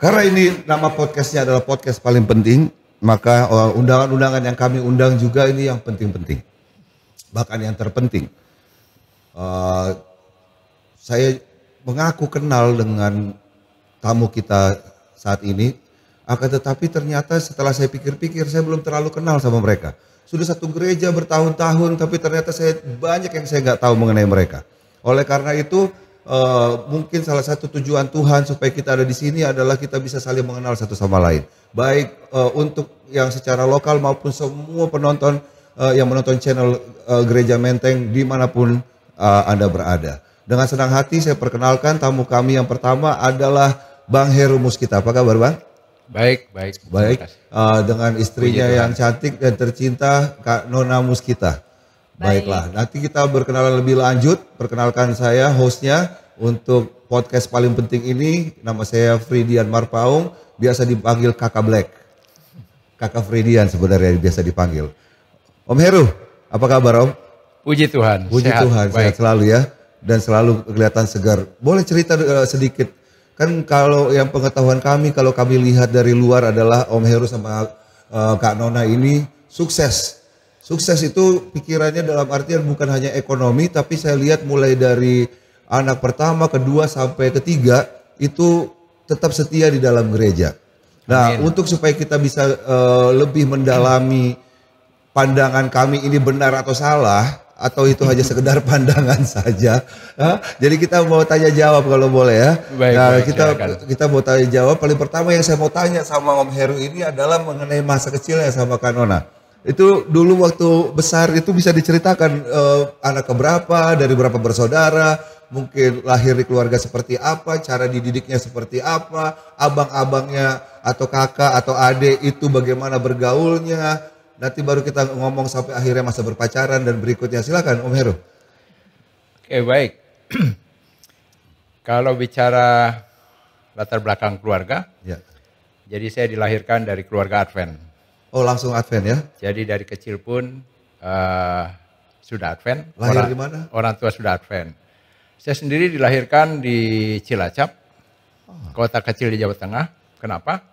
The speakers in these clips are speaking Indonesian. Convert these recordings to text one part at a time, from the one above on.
Karena ini nama podcastnya adalah podcast paling penting, maka undangan-undangan yang kami undang juga ini yang penting-penting. Bahkan yang terpenting. Saya mengaku kenal dengan tamu kita saat ini, akan tetapi ternyata setelah saya pikir-pikir saya belum terlalu kenal sama mereka. Sudah satu gereja bertahun-tahun, tapi ternyata banyak yang saya nggak tahu mengenai mereka. Oleh karena itu, mungkin salah satu tujuan Tuhan supaya kita ada di sini adalah kita bisa saling mengenal satu sama lain. Baik untuk yang secara lokal maupun semua penonton yang menonton channel Gereja Menteng dimanapun Anda berada. Dengan senang hati saya perkenalkan tamu kami yang pertama adalah Bang Heru Muskita. Apa kabar Bang? Baik. Dengan istrinya yang cantik dan tercinta Kak Nona Muskita. Baiklah, nanti kita berkenalan lebih lanjut. Perkenalkan saya hostnya untuk podcast paling penting ini. Nama saya Fridian Marpaung, biasa dipanggil Kakak Black. Kakak Fridian sebenarnya biasa dipanggil. Om Heru, apa kabar Om? Puji Tuhan. Puji sehat. Tuhan, sehat selalu ya. Dan selalu kelihatan segar. Boleh cerita sedikit? Kan kalau yang pengetahuan kami, kalau kami lihat dari luar adalah Om Heru sama Kak Nona ini sukses. Sukses itu pikirannya dalam artian bukan hanya ekonomi, tapi saya lihat mulai dari anak pertama, kedua sampai ketiga itu tetap setia di dalam gereja. Nah, Amin. Untuk supaya kita bisa lebih mendalami pandangan kami ini benar atau salah, atau itu hanya sekedar pandangan saja. Jadi kita mau tanya jawab kalau boleh ya. Baik, kita mau tanya jawab. Paling pertama yang saya mau tanya sama Om Heru ini adalah mengenai masa kecilnya sama Kak Nona. Itu dulu waktu besar itu bisa diceritakan anak keberapa, dari berapa bersaudara, mungkin lahir di keluarga seperti apa, cara dididiknya seperti apa, abang-abangnya atau kakak atau adik itu bagaimana bergaulnya. Nanti baru kita ngomong sampai akhirnya masa berpacaran dan berikutnya. Silakan Om Heru. Oke, baik. Kalau bicara latar belakang keluarga, ya. Jadi saya dilahirkan dari keluarga Advent. Oh, langsung Advent ya? Jadi dari kecil pun sudah Advent. Lahir di mana? Orang tua sudah Advent. Saya sendiri dilahirkan di Cilacap, kota kecil di Jawa Tengah. Kenapa?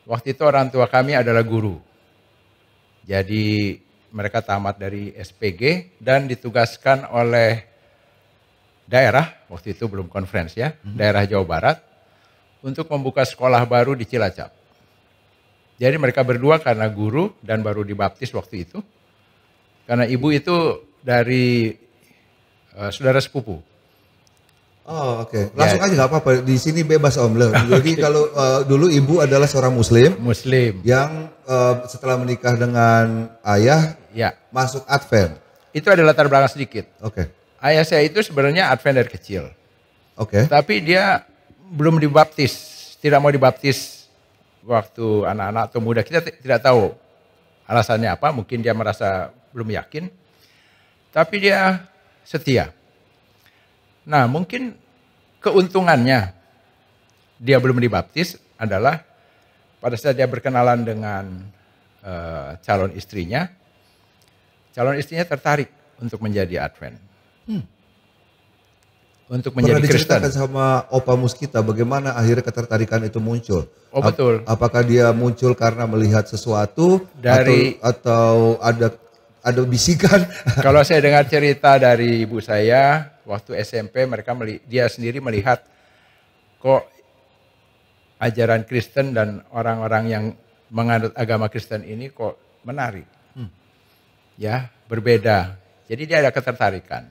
Waktu itu orang tua kami adalah guru. Jadi mereka tamat dari SPG dan ditugaskan oleh daerah, waktu itu belum konferensi ya, daerah Jawa Barat, untuk membuka sekolah baru di Cilacap. Jadi mereka berdua karena guru dan baru dibaptis waktu itu. Karena ibu itu dari saudara sepupu. Oh oke. Langsung aja nggak apa-apa, di sini bebas Om. Jadi kalau dulu ibu adalah seorang Muslim. Yang setelah menikah dengan ayah masuk Advent. Itu ada latar belakang sedikit. Oke. Ayah saya itu sebenarnya Advent dari kecil. Oke. Tapi dia belum dibaptis, tidak mau dibaptis waktu anak-anak atau muda. Kita tidak tahu alasannya apa, mungkin dia merasa belum yakin. Tapi dia setia. Nah, mungkin keuntungannya dia belum dibaptis adalah pada saat dia berkenalan dengan calon istrinya tertarik untuk menjadi Advent. Untuk menjadi Kristen. Pernah diceritakan sama Opa Muskita bagaimana akhirnya ketertarikan itu muncul? Oh betul. Apakah dia muncul karena melihat sesuatu dari atau ada bisikan? Kalau saya dengar cerita dari ibu saya, waktu SMP dia sendiri melihat kok ajaran Kristen dan orang-orang yang menganut agama Kristen ini kok menarik. Ya, berbeda. Jadi dia ada ketertarikan.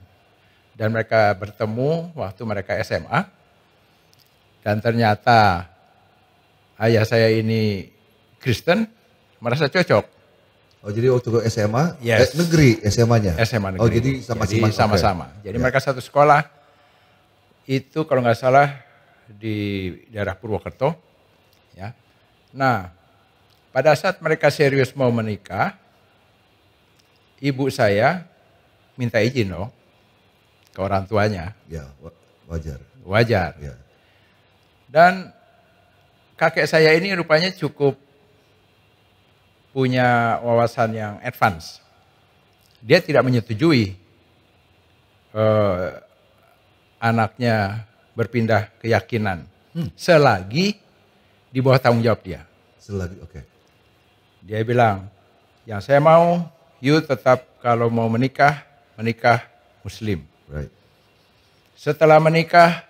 Dan mereka bertemu waktu mereka SMA. Dan ternyata ayah saya ini Kristen, merasa cocok. Oh jadi waktu ke SMA, yes. Negeri SMA-nya? SMA negeri. Oh jadi sama-sama. Jadi mereka satu sekolah, itu kalau nggak salah di daerah Purwokerto. Ya. Nah, pada saat mereka serius mau menikah, ibu saya minta izin loh ke orang tuanya. Ya, wajar. Wajar. Ya. Dan kakek saya ini rupanya cukup punya wawasan yang advance. Dia tidak menyetujui anaknya berpindah keyakinan selagi di bawah tanggung jawab dia. Selagi, oke. Dia bilang, yang saya mau, you tetap kalau mau menikah, menikah Muslim. Right. Setelah menikah,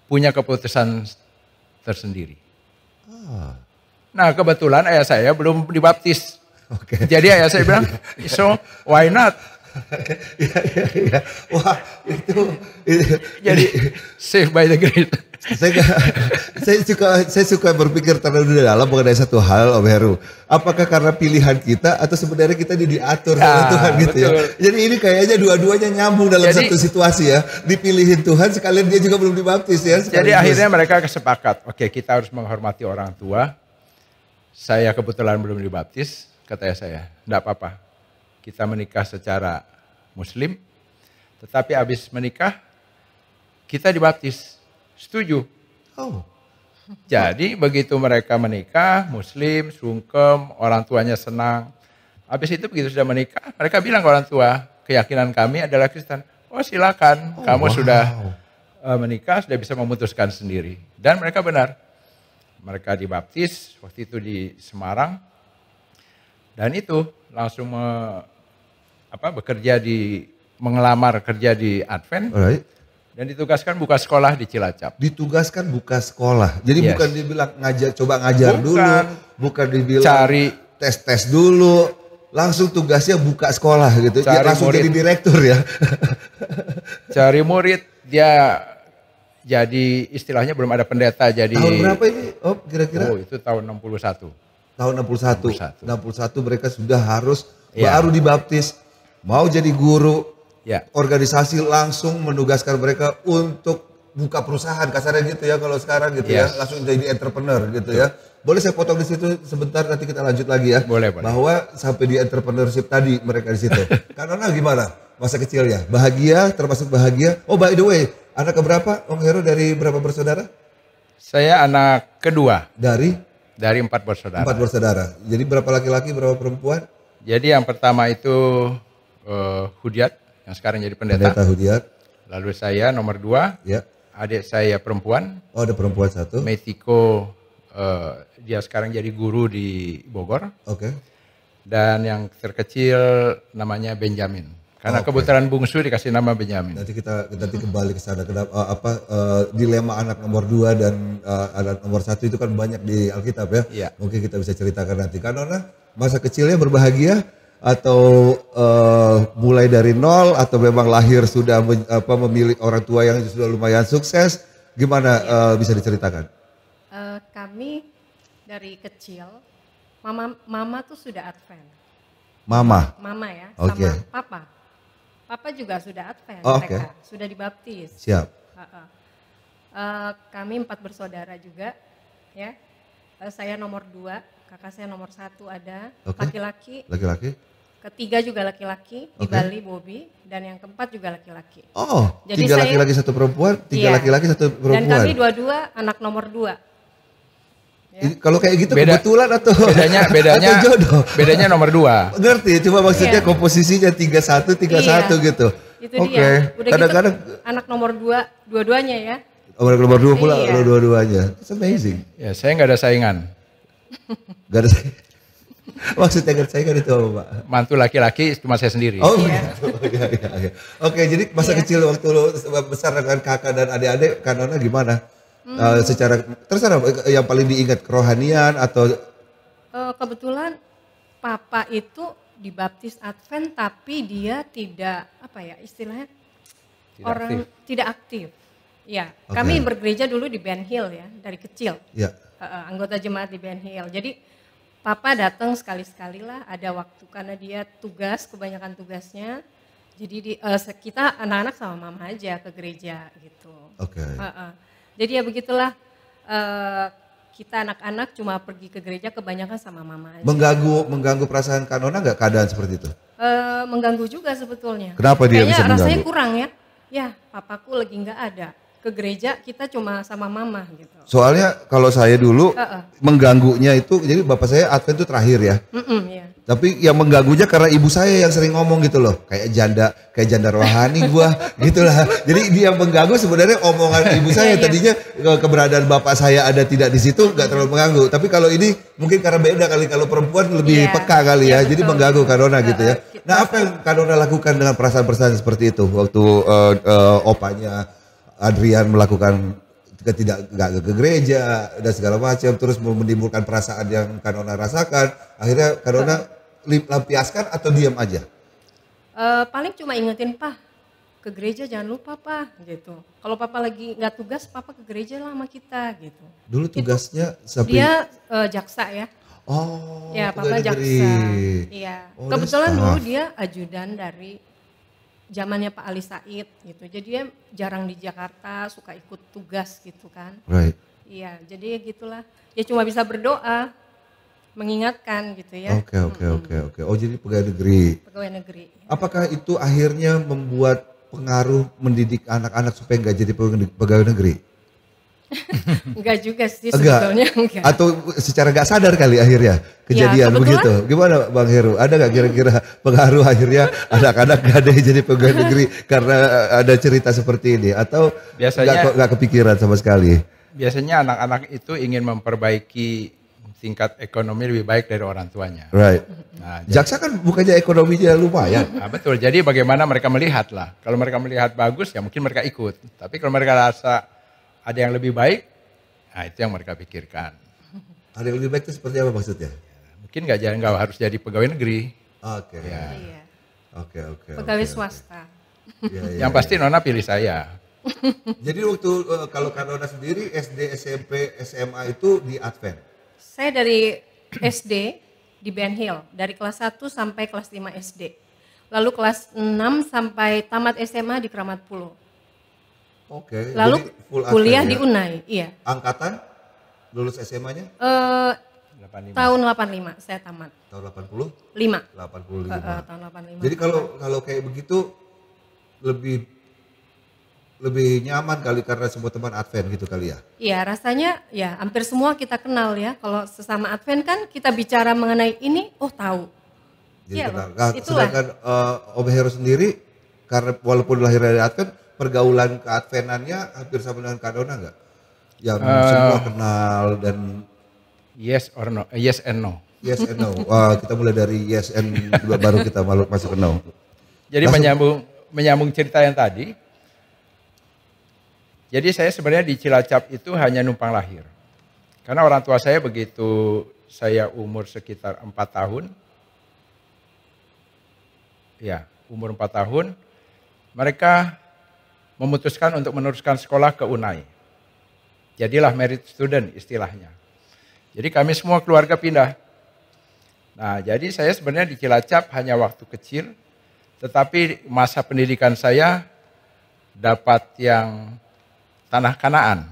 punya keputusan tersendiri. Nah kebetulan ayah saya belum dibaptis. Oke. Jadi ayah saya bilang, so why not? Iya. Wah, itu Jadi save by the grace. saya suka berpikir terlalu dalam mengenai satu hal, Om Heru. Apakah karena pilihan kita atau sebenarnya kita diatur oleh Tuhan gitu ya? betul. Jadi ini kayaknya dua-duanya nyambung dalam Jadi, satu situasi ya. Dipilihin Tuhan sekalian dia juga belum dibaptis ya. Jadi akhirnya mereka kesepakat, oke kita harus menghormati orang tua. Saya kebetulan belum dibaptis, kata saya, enggak apa-apa. Kita menikah secara Muslim, tetapi habis menikah kita dibaptis. Setuju? Oh. Jadi begitu mereka menikah, Muslim, sungkem, orang tuanya senang. Habis itu begitu sudah menikah, mereka bilang ke orang tua, keyakinan kami adalah Kristen. Oh silakan, kamu sudah menikah, sudah bisa memutuskan sendiri. Dan mereka benar. Mereka dibaptis waktu itu di Semarang. Dan itu langsung mengelamar kerja di Advent. Alright. Dan ditugaskan buka sekolah di Cilacap. Ditugaskan buka sekolah. Jadi Yes. bukan dibilang coba ngajar Bukan. dulu, bukan dibilang Cari tes dulu, langsung tugasnya buka sekolah gitu. Cari Langsung murid. jadi direktur ya. Cari murid, dia jadi istilahnya belum ada pendeta jadi. Tahun berapa ini? Oh, kira-kira? Oh, itu tahun 61. Tahun 61. 61. 61 mereka sudah harus Iya. baru dibaptis, mau jadi guru. Ya. Organisasi langsung menugaskan mereka untuk buka perusahaan, kasarnya gitu ya kalau sekarang gitu ya, Yes. langsung jadi entrepreneur gitu ya. Boleh saya potong di situ sebentar, nanti kita lanjut lagi ya. Boleh. Bahwa sampai di entrepreneurship tadi mereka di situ. Karena gimana? Masa kecilnya bahagia, termasuk bahagia. Oh by the way, anak keberapa Om Heru, dari berapa bersaudara? Saya anak kedua Dari dari 4 bersaudara. 4 bersaudara. Jadi berapa laki-laki, berapa perempuan? Jadi yang pertama itu Hudiat, yang sekarang jadi pendeta. Pendeta Hudiat. Lalu saya nomor 2, Ya. adik saya perempuan, Oh ada perempuan satu. Metiko, dia sekarang jadi guru di Bogor. Oke. Dan yang terkecil namanya Benjamin. Karena Oke. kebetulan bungsu dikasih nama Benjamin. Nanti kita kembali ke sana. Kenapa dilema anak nomor 2 dan anak nomor 1 itu kan banyak di Alkitab ya. Iya. Mungkin kita bisa ceritakan nanti. Karena masa kecilnya berbahagia atau mulai dari nol atau memang lahir sudah memilih orang tua yang sudah lumayan sukses. Gimana bisa diceritakan? Kami dari kecil, mama tuh sudah Advent. Mama. Mama ya, Oke. sama papa. Papa juga sudah Advent, Oh, mereka sudah dibaptis. Siap. Kami 4 bersaudara juga, ya. Saya nomor 2, kakak saya nomor 1 ada, Oke. laki-laki. Laki-laki? Ketiga juga laki-laki, di Oke. Bali Bobby, dan yang keempat juga laki-laki. Oh, Jadi 3 saya- laki-laki 1 perempuan, 3 Iya. laki-laki 1 Dan perempuan. kami dua-dua anak nomor 2. Ya. Kalau kayak gitu Beda- kebetulan atau Bedanya atau jodoh? bedanya nomor 2. Ngerti, cuma maksudnya Iya. komposisinya 3-1, 3-1 Iya. gitu. Itu Oke. dia. Udah Kadang-kadang gitu anak nomor 2, dua-duanya ya. orang nomor 2 pula, Iya. dua-duanya. It's amazing. Ya, saya nggak ada saingan. Gak ada maksudnya gak ada saingan itu apa Pak? Mantu laki-laki cuma saya sendiri. Oh Iya. iya, iya. Oke, jadi masa Iya. kecil waktu lu besar dengan kakak dan adik-adik, Kanona gimana? Secara terserah yang paling diingat kerohanian atau Kebetulan papa itu dibaptis Advent tapi dia tidak apa ya istilahnya Tidak tidak aktif. Ya, Oke. kami bergereja dulu di Ben Hill ya dari kecil. ya Anggota jemaat di Ben Hill. Jadi papa datang sekali-sekali lah, ada waktu karena dia tugas, kebanyakan tugasnya. Jadi kita anak-anak sama mama aja ke gereja gitu. oke. Jadi ya begitulah, kita anak-anak cuma pergi ke gereja kebanyakan sama mama aja. Mengganggu perasaan Kanona nggak keadaan seperti itu? Mengganggu juga sebetulnya. Kenapa dia Kayaknya bisa mengganggu? rasanya kurang ya. Ya papaku lagi nggak ada. Ke gereja kita cuma sama mama gitu. Soalnya kalau saya dulu mengganggunya itu, jadi bapak saya Advent itu terakhir ya. Ya. Tapi yang mengganggunya karena ibu saya yang sering ngomong gitu loh, kayak janda rohani gua gitulah. Jadi dia yang mengganggu sebenarnya omongan ibu saya. Tadinya keberadaan bapak saya ada tidak di situ nggak terlalu mengganggu. Tapi kalau ini mungkin karena beda kali, kalau perempuan lebih peka kali ya. Jadi mengganggu Kak Nona gitu ya. Nah, apa yang Kak Nona lakukan dengan perasaan-perasaan seperti itu waktu opanya Adrian melakukan nggak ke gereja dan segala macam, terus menimbulkan perasaan yang Kak Nona rasakan, akhirnya Kak Nona lampiaskan atau diam aja? Paling cuma ingetin, Pak, ke gereja jangan lupa, Pak, gitu. Kalau Papa lagi nggak tugas, Papa ke gereja lah sama kita, gitu. Dulu tugasnya sampai dia jaksa ya. Oh, ya, Papa jaksa. Iya. Oh, kebetulan dulu dia ajudan dari zamannya Pak Ali Said gitu. Jadi dia jarang di Jakarta, suka ikut tugas gitu kan. Right. Iya, jadi gitulah. Dia cuma bisa berdoa, mengingatkan gitu ya. Oke. Oh, jadi pegawai negeri. Pegawai negeri. Apakah itu akhirnya membuat pengaruh mendidik anak-anak supaya nggak jadi pegawai negeri? Enggak juga sih sebetulnya, enggak. Atau secara nggak sadar kali akhirnya kejadian ya, begitu. Gimana Bang Heru? Ada nggak kira-kira pengaruh akhirnya anak-anak nggak ada yang jadi pegawai negeri karena ada cerita seperti ini? Atau biasanya nggak kepikiran sama sekali? Biasanya anak-anak itu ingin memperbaiki tingkat ekonomi lebih baik dari orang tuanya. Right. Nah, jaksa kan bukannya ekonominya lumayan. Nah, betul. Jadi bagaimana mereka melihat lah. Kalau mereka melihat bagus ya mungkin mereka ikut. Tapi kalau mereka rasa ada yang lebih baik, nah itu yang mereka pikirkan. Ada yang lebih baik itu seperti apa maksudnya? Mungkin nggak harus jadi pegawai negeri. Oke. Ya. Iya. Oke. Pegawai swasta. Yang pasti Nona pilih saya. Jadi waktu kalau Kak Nona sendiri SD, SMP, SMA itu di Advent? Saya dari SD di Ben Hill, dari kelas 1 sampai kelas 5 SD. Lalu kelas 6 sampai tamat SMA di Kramat Pulo. Oke. Lalu full kuliah Advent, di ya? Unai, iya. Angkatan lulus SMA-nya? 85. Tahun 85 saya tamat. Tahun 80? 5. 85. Tahun 85. Jadi kalau kayak begitu lebih nyaman kali karena semua teman Advent gitu kali ya? Iya, rasanya ya hampir semua kita kenal ya. Kalau sesama Advent kan kita bicara mengenai ini, oh tahu. Jadi Iya kenal. loh, Nah, itulah. sedangkan Om Heru sendiri karena walaupun lahir dari Advent, pergaulan keadvenannya hampir sama dengan Kak Nona nggak? Yang semua kenal dan Yes or no? Yes and no. yes and no. Kita mulai dari yes and baru kita masuk ke no. Jadi menyambung cerita yang tadi. Jadi saya sebenarnya di Cilacap itu hanya numpang lahir. Karena orang tua saya begitu saya umur sekitar 4 tahun. Ya, umur 4 tahun. Mereka memutuskan untuk meneruskan sekolah ke Unai. Jadilah merit student istilahnya. Jadi kami semua keluarga pindah. Nah, jadi saya sebenarnya di Cilacap hanya waktu kecil. Tetapi masa pendidikan saya dapat yang tanah Kanaan.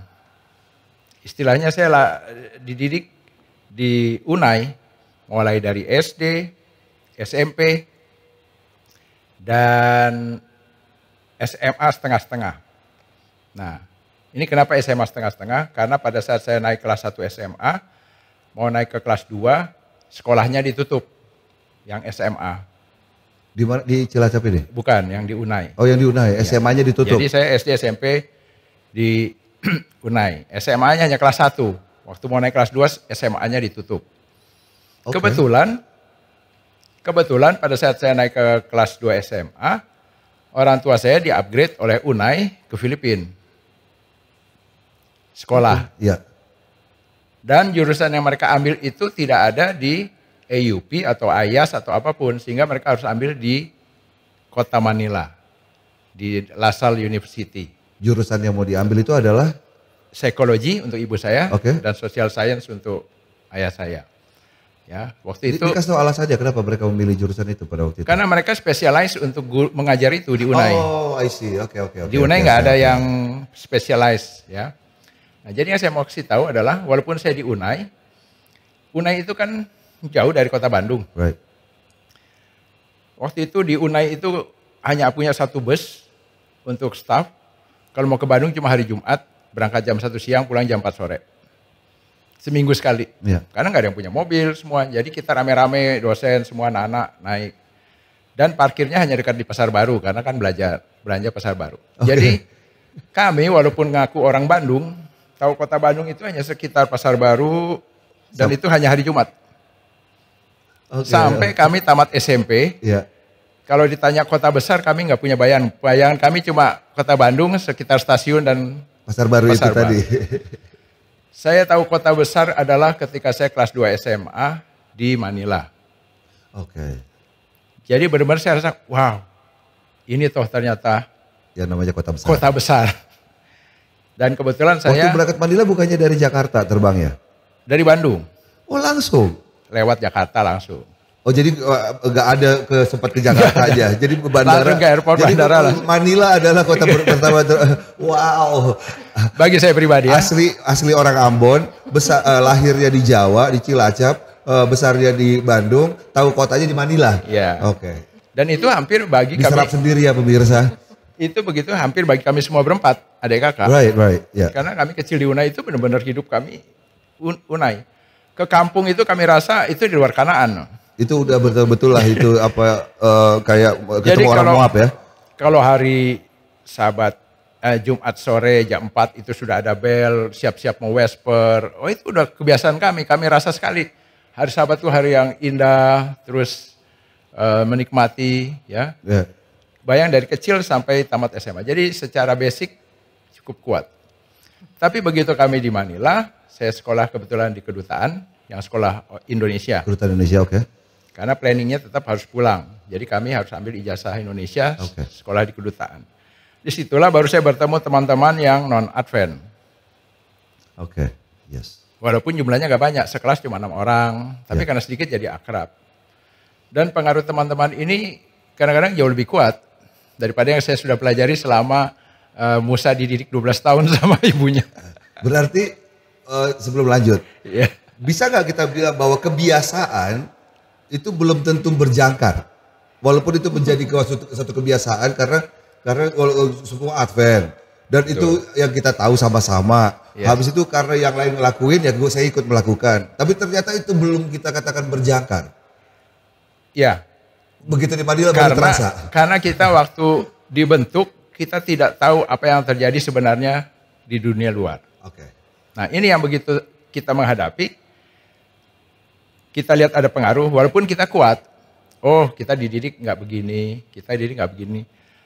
Istilahnya saya dididik di Unai mulai dari SD, SMP, dan SMA setengah-setengah. Nah, ini kenapa SMA setengah-setengah? Karena pada saat saya naik kelas 1 SMA, mau naik ke kelas 2, sekolahnya ditutup yang SMA. Di mana, di Cilacap ini? Bukan, yang di Unai. Oh, yang di Unai, SMA-nya ditutup. Jadi saya SD SMP di Unai. SMA-nya hanya kelas 1. Waktu mau naik kelas 2, SMA-nya ditutup. Okay. Kebetulan pada saat saya naik ke kelas 2 SMA, orang tua saya di-upgrade oleh Unai ke Filipina. Sekolah. Iya. Dan jurusan yang mereka ambil itu tidak ada di AUP atau IAS atau apapun, sehingga mereka harus ambil di kota Manila, di La Salle University. Jurusan yang mau diambil itu adalah? Psikologi untuk ibu saya, Okay. dan social science untuk ayah saya. Ya, waktu itu. Dikasih tahu alasannya kenapa mereka memilih jurusan itu pada waktu itu? Karena mereka spesialis untuk mengajar itu di Unai. Oh, I see. Oke. Di Unai nggak ada yang spesialis, ya. Nah, jadi yang saya mau kasih tahu adalah, walaupun saya di Unai itu kan jauh dari kota Bandung. Right. Waktu itu di Unai itu hanya punya 1 bus untuk staff. Kalau mau ke Bandung cuma hari Jumat, berangkat jam 1 siang, pulang jam 4 sore. seminggu sekali. Iya. Karena nggak ada yang punya mobil semua. Jadi kita rame-rame dosen semua anak-anak naik. Dan parkirnya hanya dekat di Pasar Baru karena kan belanja Pasar Baru. Oke. Jadi kami walaupun ngaku orang Bandung, tahu kota Bandung itu hanya sekitar Pasar Baru dan itu hanya hari Jumat. Oke. Sampai kami tamat SMP, Iya. kalau ditanya kota besar kami nggak punya bayangan. Bayangan kami cuma kota Bandung sekitar stasiun dan Pasar Baru Pasar itu tadi. saya tahu kota besar adalah ketika saya kelas 2 SMA di Manila. Oke. Jadi benar-benar saya rasa, wow, ini toh ternyata Yang namanya kota besar. kota besar. Dan kebetulan Waktu saya berangkat Manila bukannya dari Jakarta terbangnya? dari Bandung, Oh langsung. lewat Jakarta langsung. Oh jadi nggak ada sempat ke Jakarta aja. Jadi ke bandara. Langsung ke airport jadi bandara lah. Manila adalah kota pertama. Wow. Bagi saya pribadi ya. Asli orang Ambon, lahirnya di Jawa, di Cilacap, besarnya di Bandung, tahu kotanya di Manila. Iya. Oke. Dan itu hampir bagi Diserap kami, sendiri ya pemirsa. itu begitu hampir bagi kami semua berempat, adik kakak. Right. Ya. Karena kami kecil di Unai itu benar-benar hidup kami Unai. Ke kampung itu kami rasa itu di luar Kanaan. Itu udah betul-betul lah itu kayak Jadi ketemu orang Moab ya. Kalau hari Sabat, Jumat sore jam 4 itu sudah ada bel, siap-siap mau vesper. Oh itu udah kebiasaan kami rasa sekali. Hari Sabat itu hari yang indah, terus menikmati ya. Ya. Bayang dari kecil sampai tamat SMA. Jadi secara basic cukup kuat. Tapi begitu kami di Manila, saya sekolah kebetulan di kedutaan, yang sekolah Indonesia. Kedutaan Indonesia oke. Karena planningnya tetap harus pulang. Jadi kami harus ambil ijazah Indonesia, Oke. sekolah di kedutaan. Disitulah baru saya bertemu teman-teman yang non-Advent. Oke. Yes. Walaupun jumlahnya gak banyak, sekelas cuma 6 orang. Tapi Ya. karena sedikit jadi akrab. Dan pengaruh teman-teman ini kadang-kadang jauh lebih kuat daripada yang saya sudah pelajari selama Musa dididik 12 tahun sama ibunya. Berarti sebelum lanjut, Ya. bisa nggak kita bilang bahwa kebiasaan itu belum tentu berjangkar, walaupun itu menjadi satu kebiasaan karena semua Advent dan itu yang kita tahu sama-sama. Ya. Habis itu karena yang lain ngelakuin ya saya ikut melakukan. Tapi ternyata itu belum kita katakan berjangkar. Ya. Begitu di Manila baru terasa. Karena kita waktu dibentuk, kita tidak tahu apa yang terjadi sebenarnya di dunia luar. Oke. Nah ini yang begitu kita menghadapi, kita lihat ada pengaruh, walaupun kita kuat. Oh kita dididik nggak begini, kita dididik nggak begini.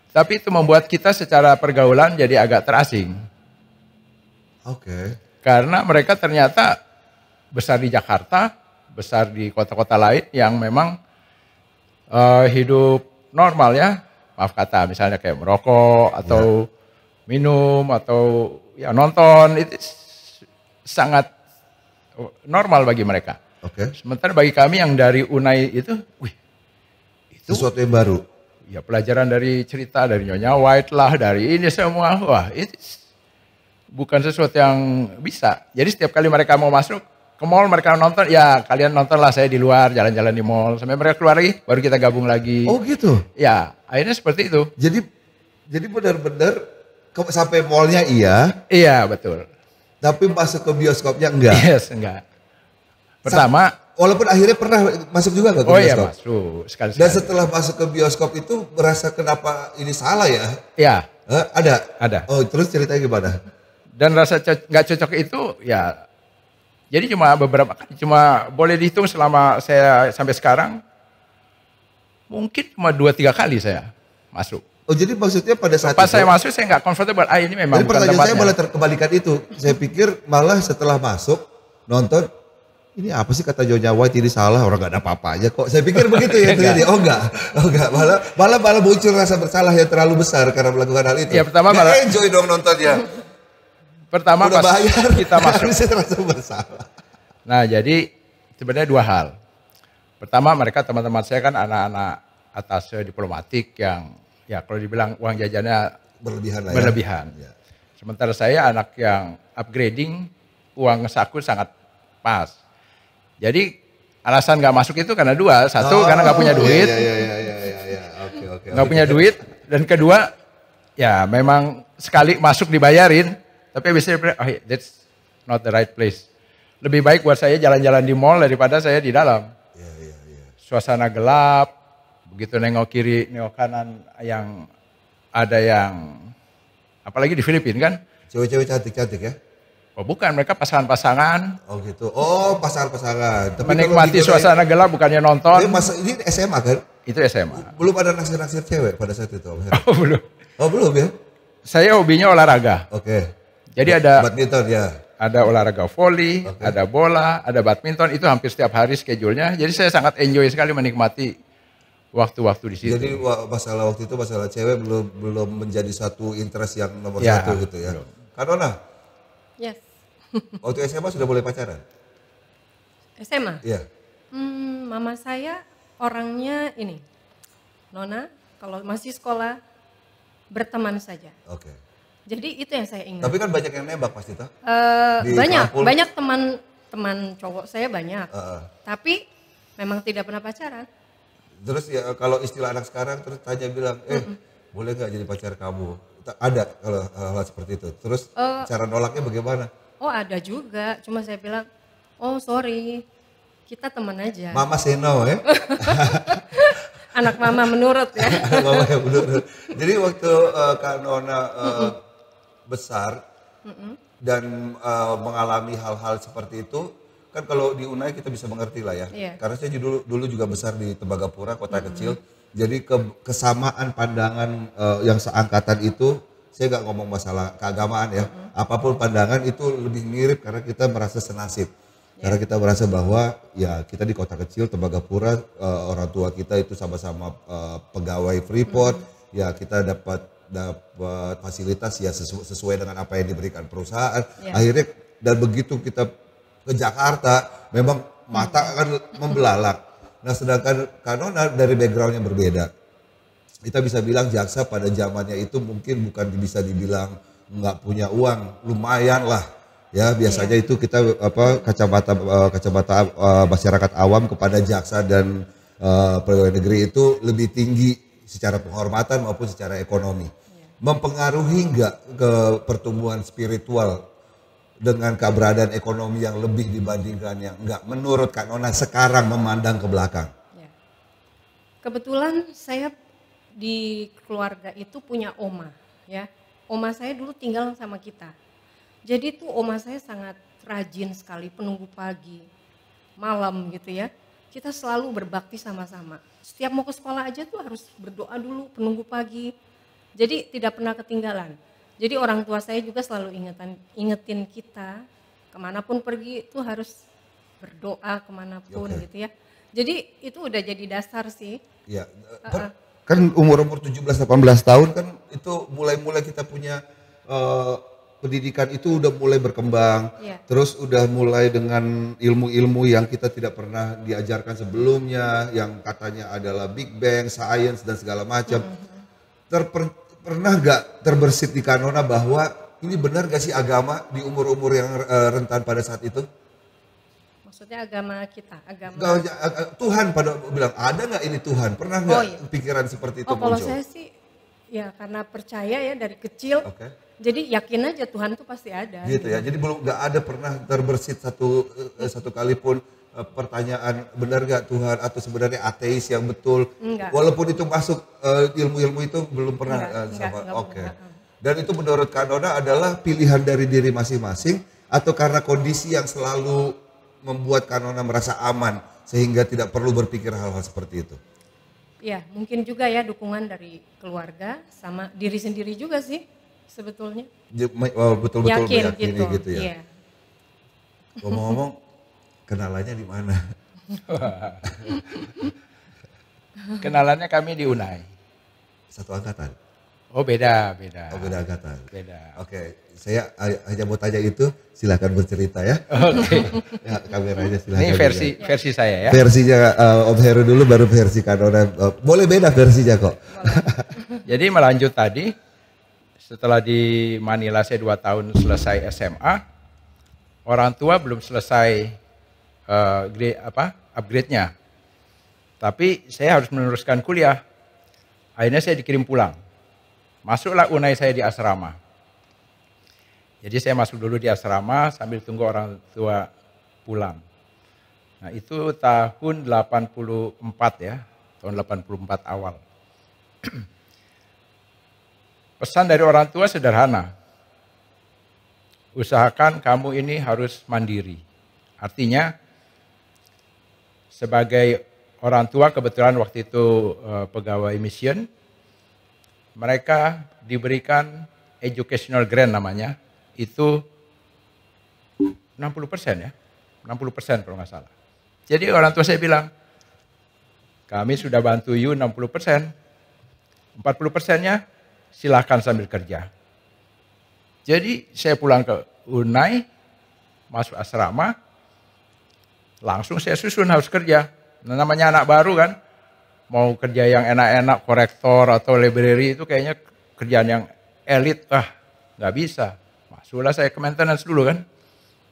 Tapi itu membuat kita secara pergaulan jadi agak terasing. Oke. Karena mereka ternyata besar di Jakarta, besar di kota-kota lain yang memang hidup normal ya. Maaf kata, misalnya kayak merokok atau minum atau ya nonton, itu sangat normal bagi mereka. Oke. Sementara bagi kami yang dari Unai itu, itu Sesuatu yang baru. ya pelajaran dari cerita, dari Nyonya White lah, dari ini semua, wah itu bukan sesuatu yang bisa. Jadi setiap kali mereka mau masuk ke mall, mereka nonton, ya kalian nonton lah, saya di luar, jalan-jalan di mall. Sampai mereka keluar lagi, baru kita gabung lagi. Oh gitu. Ya, akhirnya seperti itu. Jadi benar-benar sampai mallnya iya, Iya, betul. tapi masuk ke bioskopnya enggak. Yes, enggak. Pertama, Walaupun akhirnya pernah masuk juga nggak ke oh iya bioskop? masuk, Dan sekali-sekali. setelah masuk ke bioskop itu merasa kenapa ini salah ya? Ya, Ada? ada. Oh terus ceritanya gimana? Dan rasa nggak cocok itu, ya, jadi cuma beberapa kali, cuma boleh dihitung selama saya sampai sekarang, mungkin cuma 2-3 kali saya masuk. Oh jadi maksudnya pada saat Pas itu, saya masuk saya nggak comfortable, ini memang jadi bukan pertanyaan saya tempatnya. malah terkebalikan itu. Saya pikir malah setelah masuk, nonton, ini apa sih kata Nyonya White ini salah, orang gak ada apa-apanya kok. Saya pikir begitu ya terjadi. Oh enggak. Malah muncul rasa bersalah yang terlalu besar karena melakukan hal itu. Ya, pertama Nggak malah- enjoy dong nontonnya. Pertama Udah pas bayar, kita masuk. harusnya terasa bersalah. Nah jadi sebenarnya 2 hal. Pertama mereka teman-teman saya kan anak-anak atas diplomatik yang ya kalau dibilang uang jajannya Berlebihan lah ya. berlebihan. Ya. Sementara saya anak yang upgrading, uang saku sangat pas. Jadi alasan nggak masuk itu karena 2. Satu karena nggak punya duit, Iya. Oke. nggak punya duit. Dan kedua, ya memang sekali masuk dibayarin, tapi habisnya that's not the right place. Lebih baik buat saya jalan-jalan di mall daripada saya di dalam. Iya, iya, iya. Suasana gelap, begitu nengok kiri, nengok kanan yang ada yang, apalagi di Filipina kan. Cewek-cewek cantik-cantik ya? Oh bukan, mereka pasangan-pasangan. Oh gitu. Oh pasangan-pasangan. Tapi Menikmati suasana gelap bukannya nonton. Ini SMA kan? Itu SMA. Belum ada naksir-naksir cewek pada saat itu Om Heru? Oh belum. Oh belum ya? Saya hobinya olahraga. Oke. Jadi ada Badminton ya? ada olahraga voli, Oke. ada bola, ada badminton, itu hampir setiap hari schedule-nya. Jadi saya sangat enjoy sekali menikmati waktu-waktu di situ. Jadi masalah waktu itu masalah cewek belum menjadi satu interest yang nomor Ya, satu gitu ya? belum. Kanona, Yes. waktu SMA sudah boleh pacaran? SMA? Iya. Mama saya orangnya ini, Nona, kalau masih sekolah berteman saja. Oke. Jadi itu yang saya ingat. Tapi kan banyak yang nembak pasti toh? Di Banyak, kampung? banyak teman cowok saya banyak. Heeh. Tapi memang tidak pernah pacaran. Terus ya kalau istilah anak sekarang terus tanya bilang, boleh nggak jadi pacar kamu? Ada kalau hal-hal seperti itu. Terus cara nolaknya bagaimana? Oh ada juga, cuma saya bilang, oh sorry, kita teman aja. Mama seno ya? Anak mama menurut ya. Mama yang bener. Jadi waktu Kak Nona besar dan mengalami hal-hal seperti itu, kan kalau di Unai kita bisa mengerti lah ya. Iya. Karena saya dulu juga besar di Tembagapura, kota kecil. Jadi kesamaan pandangan yang seangkatan itu, saya nggak ngomong masalah keagamaan ya. Apapun pandangan itu lebih mirip karena kita merasa senasib. Karena kita merasa bahwa ya kita di kota kecil Tembagapura, orang tua kita itu sama-sama pegawai Freeport, ya kita dapat fasilitas ya sesuai dengan apa yang diberikan perusahaan. Ya. Akhirnya dan begitu kita ke Jakarta, memang mata akan membelalak. Nah sedangkan Kanona dari background yang berbeda. Kita bisa bilang Jaksa pada zamannya itu mungkin bukan bisa dibilang nggak punya uang, lumayan lah. Ya biasanya itu kita kacamata masyarakat awam kepada Jaksa dan pegawai negeri itu lebih tinggi secara penghormatan maupun secara ekonomi. Mempengaruhi nggak ke pertumbuhan spiritual dengan keberadaan ekonomi yang lebih dibandingkan yang enggak menurut Kak Nona sekarang memandang ke belakang? Ya. Kebetulan saya di keluarga itu punya oma ya. Oma saya dulu tinggal sama kita. Jadi tuh oma saya sangat rajin sekali, penunggu pagi, malam gitu ya. Kita selalu berbakti sama-sama. Setiap mau ke sekolah aja tuh harus berdoa dulu, penunggu pagi. Jadi tidak pernah ketinggalan. Jadi orang tua saya juga selalu ingetin kita kemanapun pergi itu harus berdoa kemanapun gitu ya. Jadi itu udah jadi dasar sih. Iya. Kan umur 17-18 tahun kan itu mulai kita punya pendidikan itu udah mulai berkembang. Iya. Terus udah mulai dengan ilmu-ilmu yang kita tidak pernah diajarkan sebelumnya, yang katanya adalah Big Bang, Science dan segala macam. Pernah gak terbersit di Kanona bahwa ini benar gak sih agama di umur-umur yang rentan pada saat itu? Maksudnya agama kita, agama. Tuhan pada bilang ada nggak ini Tuhan? Pernah nggak pikiran seperti itu kalau muncul? saya sih ya karena percaya ya dari kecil. Oke. Jadi yakin aja Tuhan itu pasti ada. Gitu ya. Jadi belum nggak ada pernah terbersit satu kali pun pertanyaan benar gak Tuhan atau sebenarnya ateis yang betul. Enggak. Walaupun itu masuk ilmu-ilmu itu belum pernah sama. Oke. Dan itu menurut Kanona adalah pilihan dari diri masing-masing atau karena kondisi yang selalu membuat Kanona merasa aman sehingga tidak perlu berpikir hal-hal seperti itu. Ya, mungkin juga ya dukungan dari keluarga sama diri sendiri juga sih sebetulnya. Betul-betul Yakin meyakini gitu ya. Iya. Ngomong-ngomong, kenalannya di mana? Kenalannya kami di Unai. Satu angkatan. Oh beda. Oh beda angkatan. Beda. Oke, saya hanya mau tanya itu, silakan bercerita ya. Oke. Ya, kameranya silakan. Ini versi saya ya. Versinya Om Heru dulu baru versi Kanona. Boleh beda versinya kok. Jadi melanjut tadi, setelah di Manila saya 2 tahun selesai SMA, orang tua belum selesai upgrade-nya. Tapi saya harus meneruskan kuliah. Akhirnya saya dikirim pulang. Masuklah Unai saya di asrama. Jadi saya masuk dulu di asrama sambil tunggu orang tua pulang. Nah itu tahun 84 ya, tahun 84 awal. Pesan dari orang tua sederhana, usahakan kamu ini harus mandiri. Artinya sebagai orang tua kebetulan waktu itu pegawai mission, mereka diberikan educational grant namanya, itu 60% ya, 60% kalau nggak salah. Jadi orang tua saya bilang, kami sudah bantu you 60%, 40%-nya silahkan sambil kerja. Jadi saya pulang ke Unai, masuk asrama, langsung saya susun harus kerja. Nah, namanya anak baru kan, mau kerja yang enak-enak, korektor atau library itu kayaknya kerjaan yang elit, nggak bisa. Masuklah saya ke maintenance dulu kan,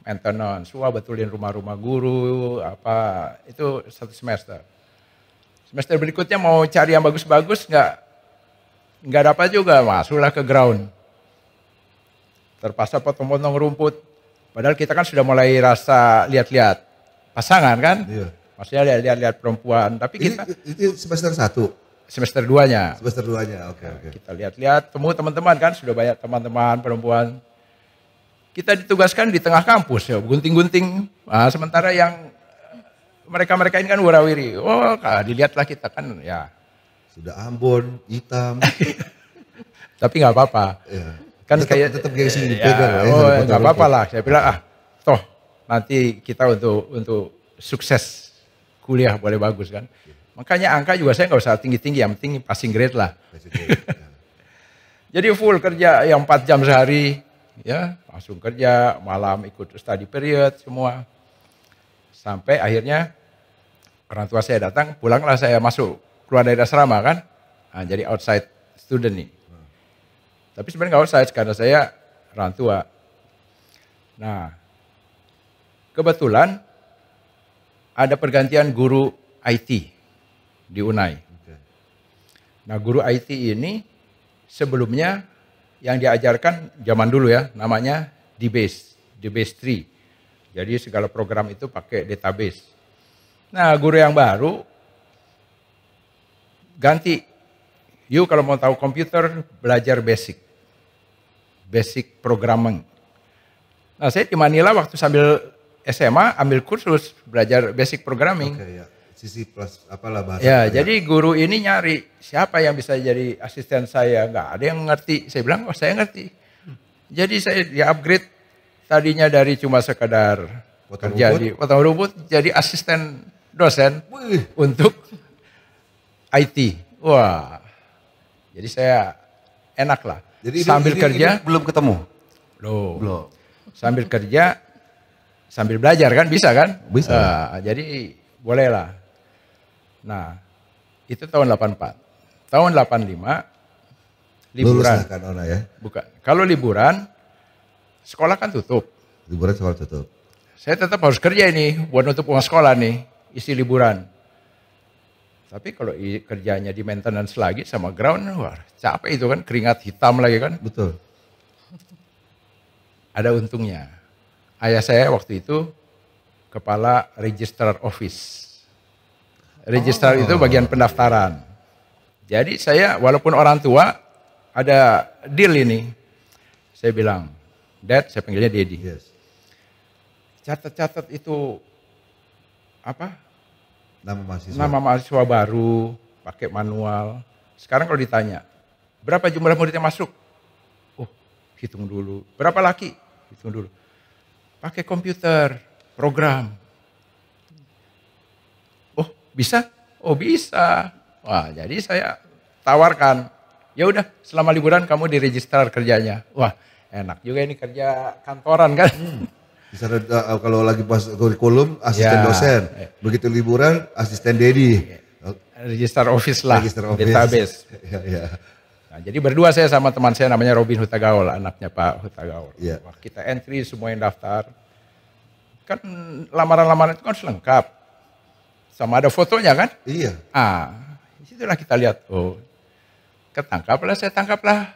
maintenance, betulin rumah-rumah guru, itu 1 semester. Semester berikutnya mau cari yang bagus-bagus, nggak dapat juga, masuklah ke ground. Terpaksa potong-potong rumput, padahal kita kan sudah mulai rasa lihat-lihat pasangan kan, Iya. maksudnya lihat-lihat perempuan, tapi kita Itu semester 1? semester 2-nya. Semester 2-nya, oke. Kita lihat-lihat, temu teman-teman kan, sudah banyak teman-teman perempuan. Kita ditugaskan di tengah kampus, ya, gunting-gunting. Nah, sementara yang mereka-mereka ini kan warawiri. Dilihatlah kita kan, ya. Sudah Ambon, hitam. Tapi nggak apa-apa. Ya. Kan tetap gengsi dipegang. nggak apa-apa lah. Saya bilang, toh nanti kita untuk sukses kuliah boleh bagus kan. Makanya angka juga saya nggak usah tinggi-tinggi, yang penting passing grade lah. Jadi full kerja yang 4 jam sehari, ya langsung kerja, malam ikut study period semua. Sampai akhirnya orang tua saya datang, pulanglah saya masuk keluar dari asrama kan. Nah, jadi outside student nih. Tapi sebenarnya nggak outside karena saya orang tua. Nah, kebetulan ada pergantian guru IT di Unai. Nah, guru IT ini sebelumnya yang diajarkan zaman dulu ya, namanya DBase 3. Jadi segala program itu pakai database. Nah, guru yang baru ganti, you kalau mau tahu komputer belajar basic programming. Nah, saya di Manila waktu sambil SMA ambil kursus belajar basic programming. Oke, ya. Sisi plus apalah bahasa. Ya, jadi guru ini nyari siapa yang bisa jadi asisten saya. Nggak ada yang ngerti. Saya bilang, saya ngerti. Jadi saya di-upgrade tadinya dari cuma sekadar kerja di potong rumput jadi asisten dosen untuk IT. Wah, jadi saya enak lah. Jadi sambil kerja ini belum ketemu? belum. Sambil kerja, sambil belajar kan bisa kan? Bisa. Jadi boleh lah. Nah, itu tahun 84. Tahun 85 liburan. Lulus kan Ona ya? Bukan. Kalau liburan, sekolah kan tutup. Liburan sekolah tutup. Saya tetap harus kerja ini buat nutup uang sekolah nih, isi liburan. Tapi kalau kerjanya di maintenance lagi sama ground, wah capek itu kan, keringat hitam lagi kan. Betul. Ada untungnya. Ayah saya waktu itu kepala registrar office. Registrar itu bagian pendaftaran. Jadi saya walaupun orang tua ada deal ini. Saya bilang, Dad, saya panggilnya Daddy. Yes. Catat-catat itu apa? Nama mahasiswa baru, pakai manual. Sekarang kalau ditanya, berapa jumlah murid yang masuk? Oh, hitung dulu. Berapa laki? Hitung dulu. Pakai komputer, program. Oh, bisa? Oh, bisa. Wah, jadi saya tawarkan. Ya udah, selama liburan kamu diregistrar kerjanya. Wah, enak juga ini kerja kantoran kan. Bisa kalau lagi pas kurikulum asisten dosen, begitu liburan asisten Dedi. Register office lah, database. Ya. Nah, jadi berdua saya sama teman saya namanya Robin Hutagaul, anaknya Pak Hutagaul. Ya. Wah, kita entry semua yang daftar. Kan lamaran-lamaran itu kan selengkap. Sama ada fotonya kan? Iya. Disitulah kita lihat, oh ketangkaplah, saya tangkaplah.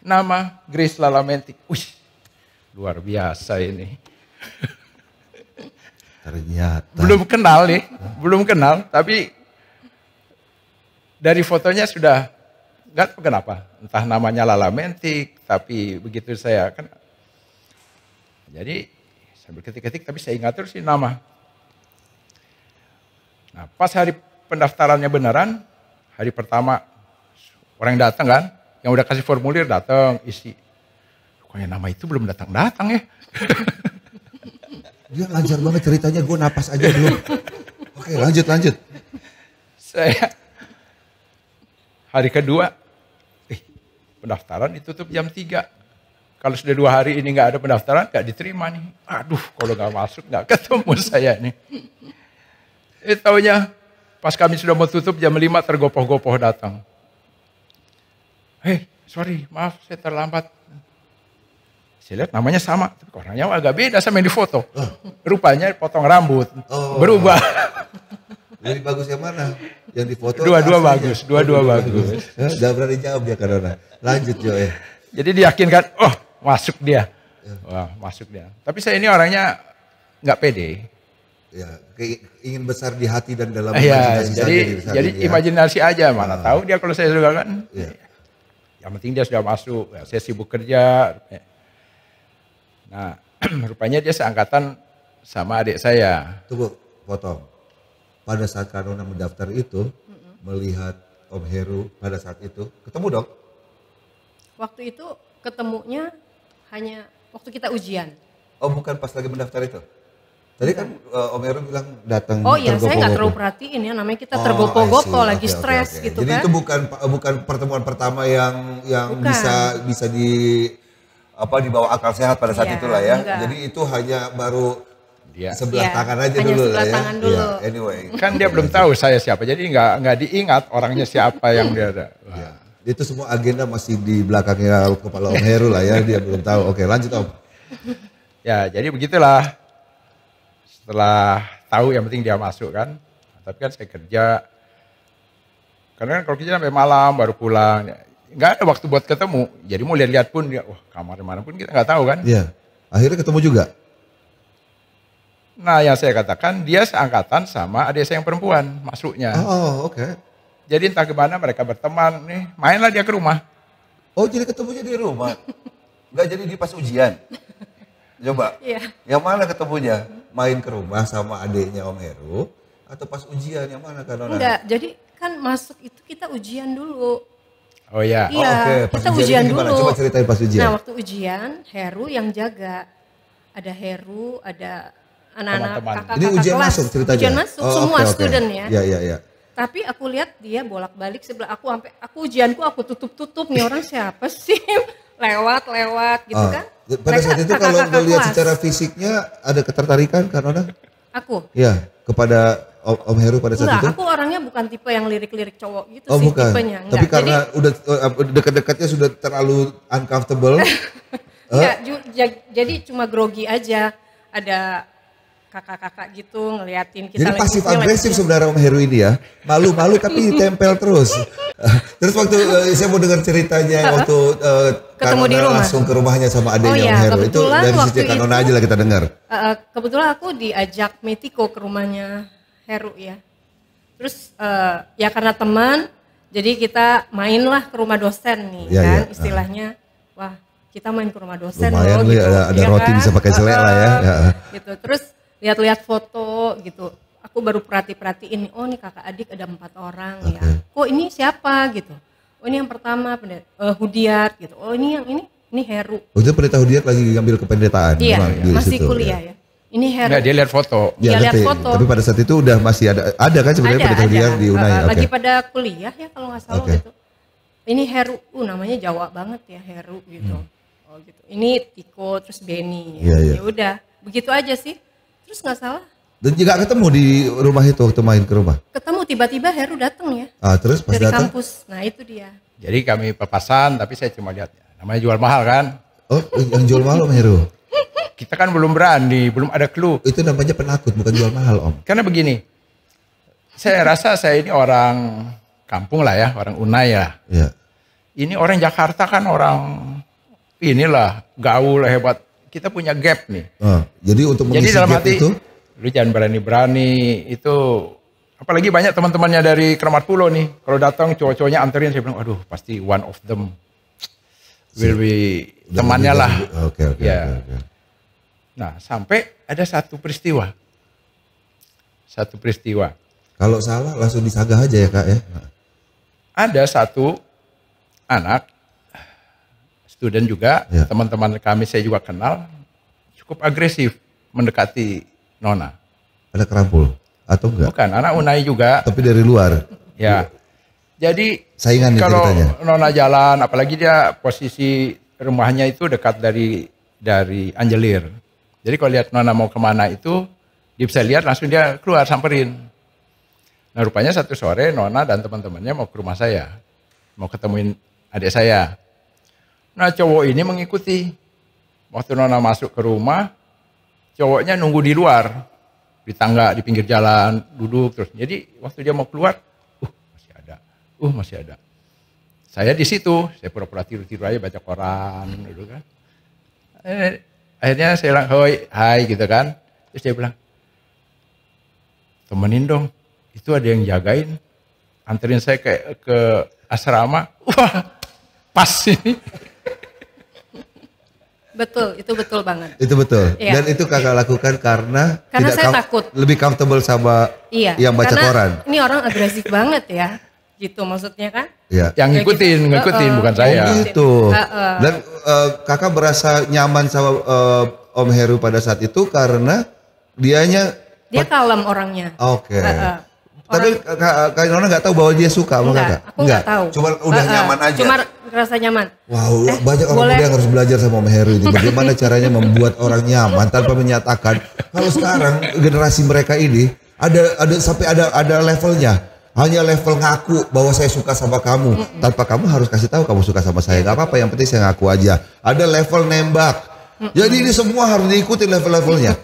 Nama Grace Lalamentik. Wih, luar biasa ini. Ternyata. Belum kenal nih, belum kenal, tapi dari fotonya sudah nggak tahu kenapa, entah namanya Lala Mentik, tapi begitu saya kan, jadi sambil ketik-ketik, tapi saya ingat terus sih nama. Nah, pas hari pendaftarannya beneran, hari pertama orang yang datang kan, yang udah kasih formulir datang isi, kayaknya nama itu belum datang ya. Dia lancar banget ceritanya, gue napas aja belum. Oke, lanjut. Saya hari kedua, pendaftaran ditutup jam 3. Kalau sudah 2 hari ini nggak ada pendaftaran, nggak diterima nih. Aduh, kalau nggak masuk nggak ketemu saya nih. Taunya pas kami sudah mau tutup jam 5 tergopoh-gopoh datang. Sorry, maaf saya terlambat. Saya lihat namanya sama, tapi orangnya agak beda sama yang di foto. Rupanya potong rambut, berubah. Jadi bagus yang mana? Yang di foto? Dua-dua bagus. Udah berani jawab dia karena. Lanjut Jo ya. Jadi diyakinkan, masuk dia. Wah, masuk dia. Tapi saya ini orangnya nggak pede. Ya, ingin besar di hati dan dalam imajinasi saja. Jadi imajinasi aja, mana tahu dia kalau saya sudah kan. Ya. Yang penting dia sudah masuk, saya sibuk kerja. Nah, rupanya dia seangkatan sama adik saya. Tunggu, potong. Pada saat Kanona mendaftar itu, melihat Om Heru pada saat itu, ketemu dong? Waktu itu ketemunya hanya waktu kita ujian. Oh bukan pas lagi mendaftar itu? Tadi kan Om Heru bilang datang. Oh iya, saya nggak terlalu perhatiin ya, namanya kita tergopoh-gopoh lagi stres gitu. Jadi kan. itu bukan pertemuan pertama yang bisa dibawa akal sehat pada saat itulah ya. Enggak. Jadi itu hanya baru sebelah tangan aja dulu lah ya. Dulu. Anyway. Kan dia belum tahu saya siapa, jadi nggak diingat orangnya siapa yang dia ada. Ya. Itu semua agenda masih di belakangnya kepala Om Heru lah ya, dia belum tahu. Oke, lanjut Om. Ya, jadi begitulah. Setelah tahu yang penting dia masuk kan. Tapi kan saya kerja. Karena kan kalau kerja sampai malam baru pulang. Nggak ada waktu buat ketemu. Jadi mau lihat-lihat pun dia, kamar mana pun kita nggak tahu kan. Iya. Akhirnya ketemu juga. Nah, yang saya katakan dia seangkatan sama adik saya yang perempuan masuknya. Oh, oke. Jadi entah kemana mereka berteman nih, mainlah dia ke rumah. Oh, jadi ketemunya di rumah. Nggak jadi di pas ujian. Coba. Iya. Yang mana ketemunya? Main ke rumah sama adiknya Om Heru atau pas ujian yang mana Kanona? Enggak, jadi kan masuk itu kita ujian dulu. Oh ya. Iya, Pas kita ujian dulu. Coba ceritain pas ujian. Nah, waktu ujian Heru yang jaga. Ada Heru, ada anak-anak kakak-kakak Ini ujian kelas. masuk ceritanya? Ujian masuk, semua student ya. Iya. Tapi aku lihat dia bolak-balik sebelah aku, sampai aku ujianku aku tutup-tutup, nih orang siapa sih? lewat gitu kan. Pada saat itu kalau melihat secara fisiknya ada ketertarikan Kanona? Aku? Iya, kepada Om Heru pada saat itu? Enggak, aku orangnya bukan tipe yang lirik-lirik cowok gitu sih bukan. tipenya. Tapi karena udah dekat-dekatnya sudah terlalu uncomfortable. Jadi cuma grogi aja, ada kakak-kakak gitu ngeliatin kita. Jadi pasif agresif sebenarnya Om Heru ini ya, malu-malu tapi tempel terus. Terus waktu saya mau dengar ceritanya waktu ketemu di rumah, langsung ke rumahnya sama adiknya Om Heru, itu dari sisi Kanona aja lah kita dengar. Kebetulan aku diajak Metiko ke rumahnya Heru ya. Terus ya karena teman, jadi kita mainlah ke rumah dosen nih kan, istilahnya. Wah, kita main ke rumah dosen lumayan loh gitu. Ada roti kan? Bisa pakai selek lah ya. Gitu. Terus lihat-lihat foto gitu. Aku baru perhatiin, oh nih kakak adik ada 4 orang ya. Kok ini siapa gitu? Oh ini yang pertama Hudiat gitu. Oh ini yang ini Heru. Oh itu pendeta Hudiat lagi ngambil kependetaan. Iya, masih kuliah ya. Ini Heru. Nggak, dia lihat foto. Dia lihat foto. Tapi pada saat itu udah masih ada kan sebenarnya pendeta Hudiat di Unai. Lagi pada kuliah ya kalau nggak salah gitu. Ini Heru, namanya Jawa banget ya Heru gitu. Oh gitu. Ini Tiko terus Benny. Ya udah, begitu aja sih. Terus nggak salah. Dan juga ketemu di rumah itu waktu main ke rumah. Ketemu tiba-tiba Heru datang ya. Terus pas dari datang? Kampus. Nah itu dia. Jadi kami papasan, tapi saya cuma lihat namanya jual mahal kan. Oh yang jual mahal Om Heru. Kita kan belum berani, belum ada clue. Itu namanya penakut, bukan jual mahal Om. Karena begini, saya rasa saya ini orang kampung lah ya, orang Unai ya. Iya. Ini orang Jakarta kan orang inilah gaul hebat. Kita punya gap nih. Jadi untuk mengisi dalam gap hati, itu? lu jangan berani-berani itu. Apalagi banyak teman-temannya dari Keramat Pulau nih. Kalau datang cowok-cowoknya anterin, saya bilang, aduh pasti one of them will be temannya lah. Oke. Ya. Nah sampai ada satu peristiwa. Kalau salah langsung disagah aja ya Kak ya. Ada satu anak, student juga, Ya. teman-teman kami saya juga kenal, cukup agresif mendekati Nona. Ada kerampul atau enggak? Bukan, anak Unai juga. Tapi dari luar. Ya. Jadi Saingan nih kalau ceritanya. Nona jalan, apalagi dia posisi rumahnya itu dekat dari Anjelir. Jadi kalau lihat Nona mau kemana itu, dia bisa lihat langsung dia keluar samperin. Nah rupanya satu sore Nona dan teman-temannya mau ke rumah saya. Mau ketemuin adik saya. Nah cowok ini mengikuti. Waktu Nona masuk ke rumah, cowoknya nunggu di luar. Di tangga, di pinggir jalan, duduk terus. Jadi waktu dia mau keluar, masih ada. Saya di situ, saya pura-pura tidur-tidur aja baca koran, gitu kan. Akhirnya saya bilang, hai gitu kan. Terus dia bilang, temenin dong, itu ada yang jagain. Anterin saya ke asrama. Wah, pas ini. Betul, itu betul banget. Itu betul. Iya. Dan itu Kakak lakukan karena Karena saya takut. Lebih comfortable sama Iya. yang baca karena koran. Ini orang agresif banget ya, gitu maksudnya kan? Iya. Yang ngikutin, bukan saya. Oh gitu. Dan Kakak berasa nyaman sama Om Heru pada saat itu karena Dia Oh, kalem orangnya. Oke. Tapi Kak Nona nggak tahu bahwa dia suka sama Enggak, Kakak? aku nggak tahu. Cuma udah nyaman aja. Cuma rasa nyaman. Wow, banyak orang boleh. muda yang harus belajar sama Om Heru ini. Bagaimana caranya membuat orang nyaman tanpa menyatakan. Kalau sekarang generasi mereka ini sampai ada levelnya. Hanya level ngaku bahwa saya suka sama kamu. Tanpa kamu harus kasih tahu kamu suka sama saya. Gak apa-apa, yang penting saya ngaku aja. Ada level nembak. Jadi ini semua harus diikuti level-levelnya.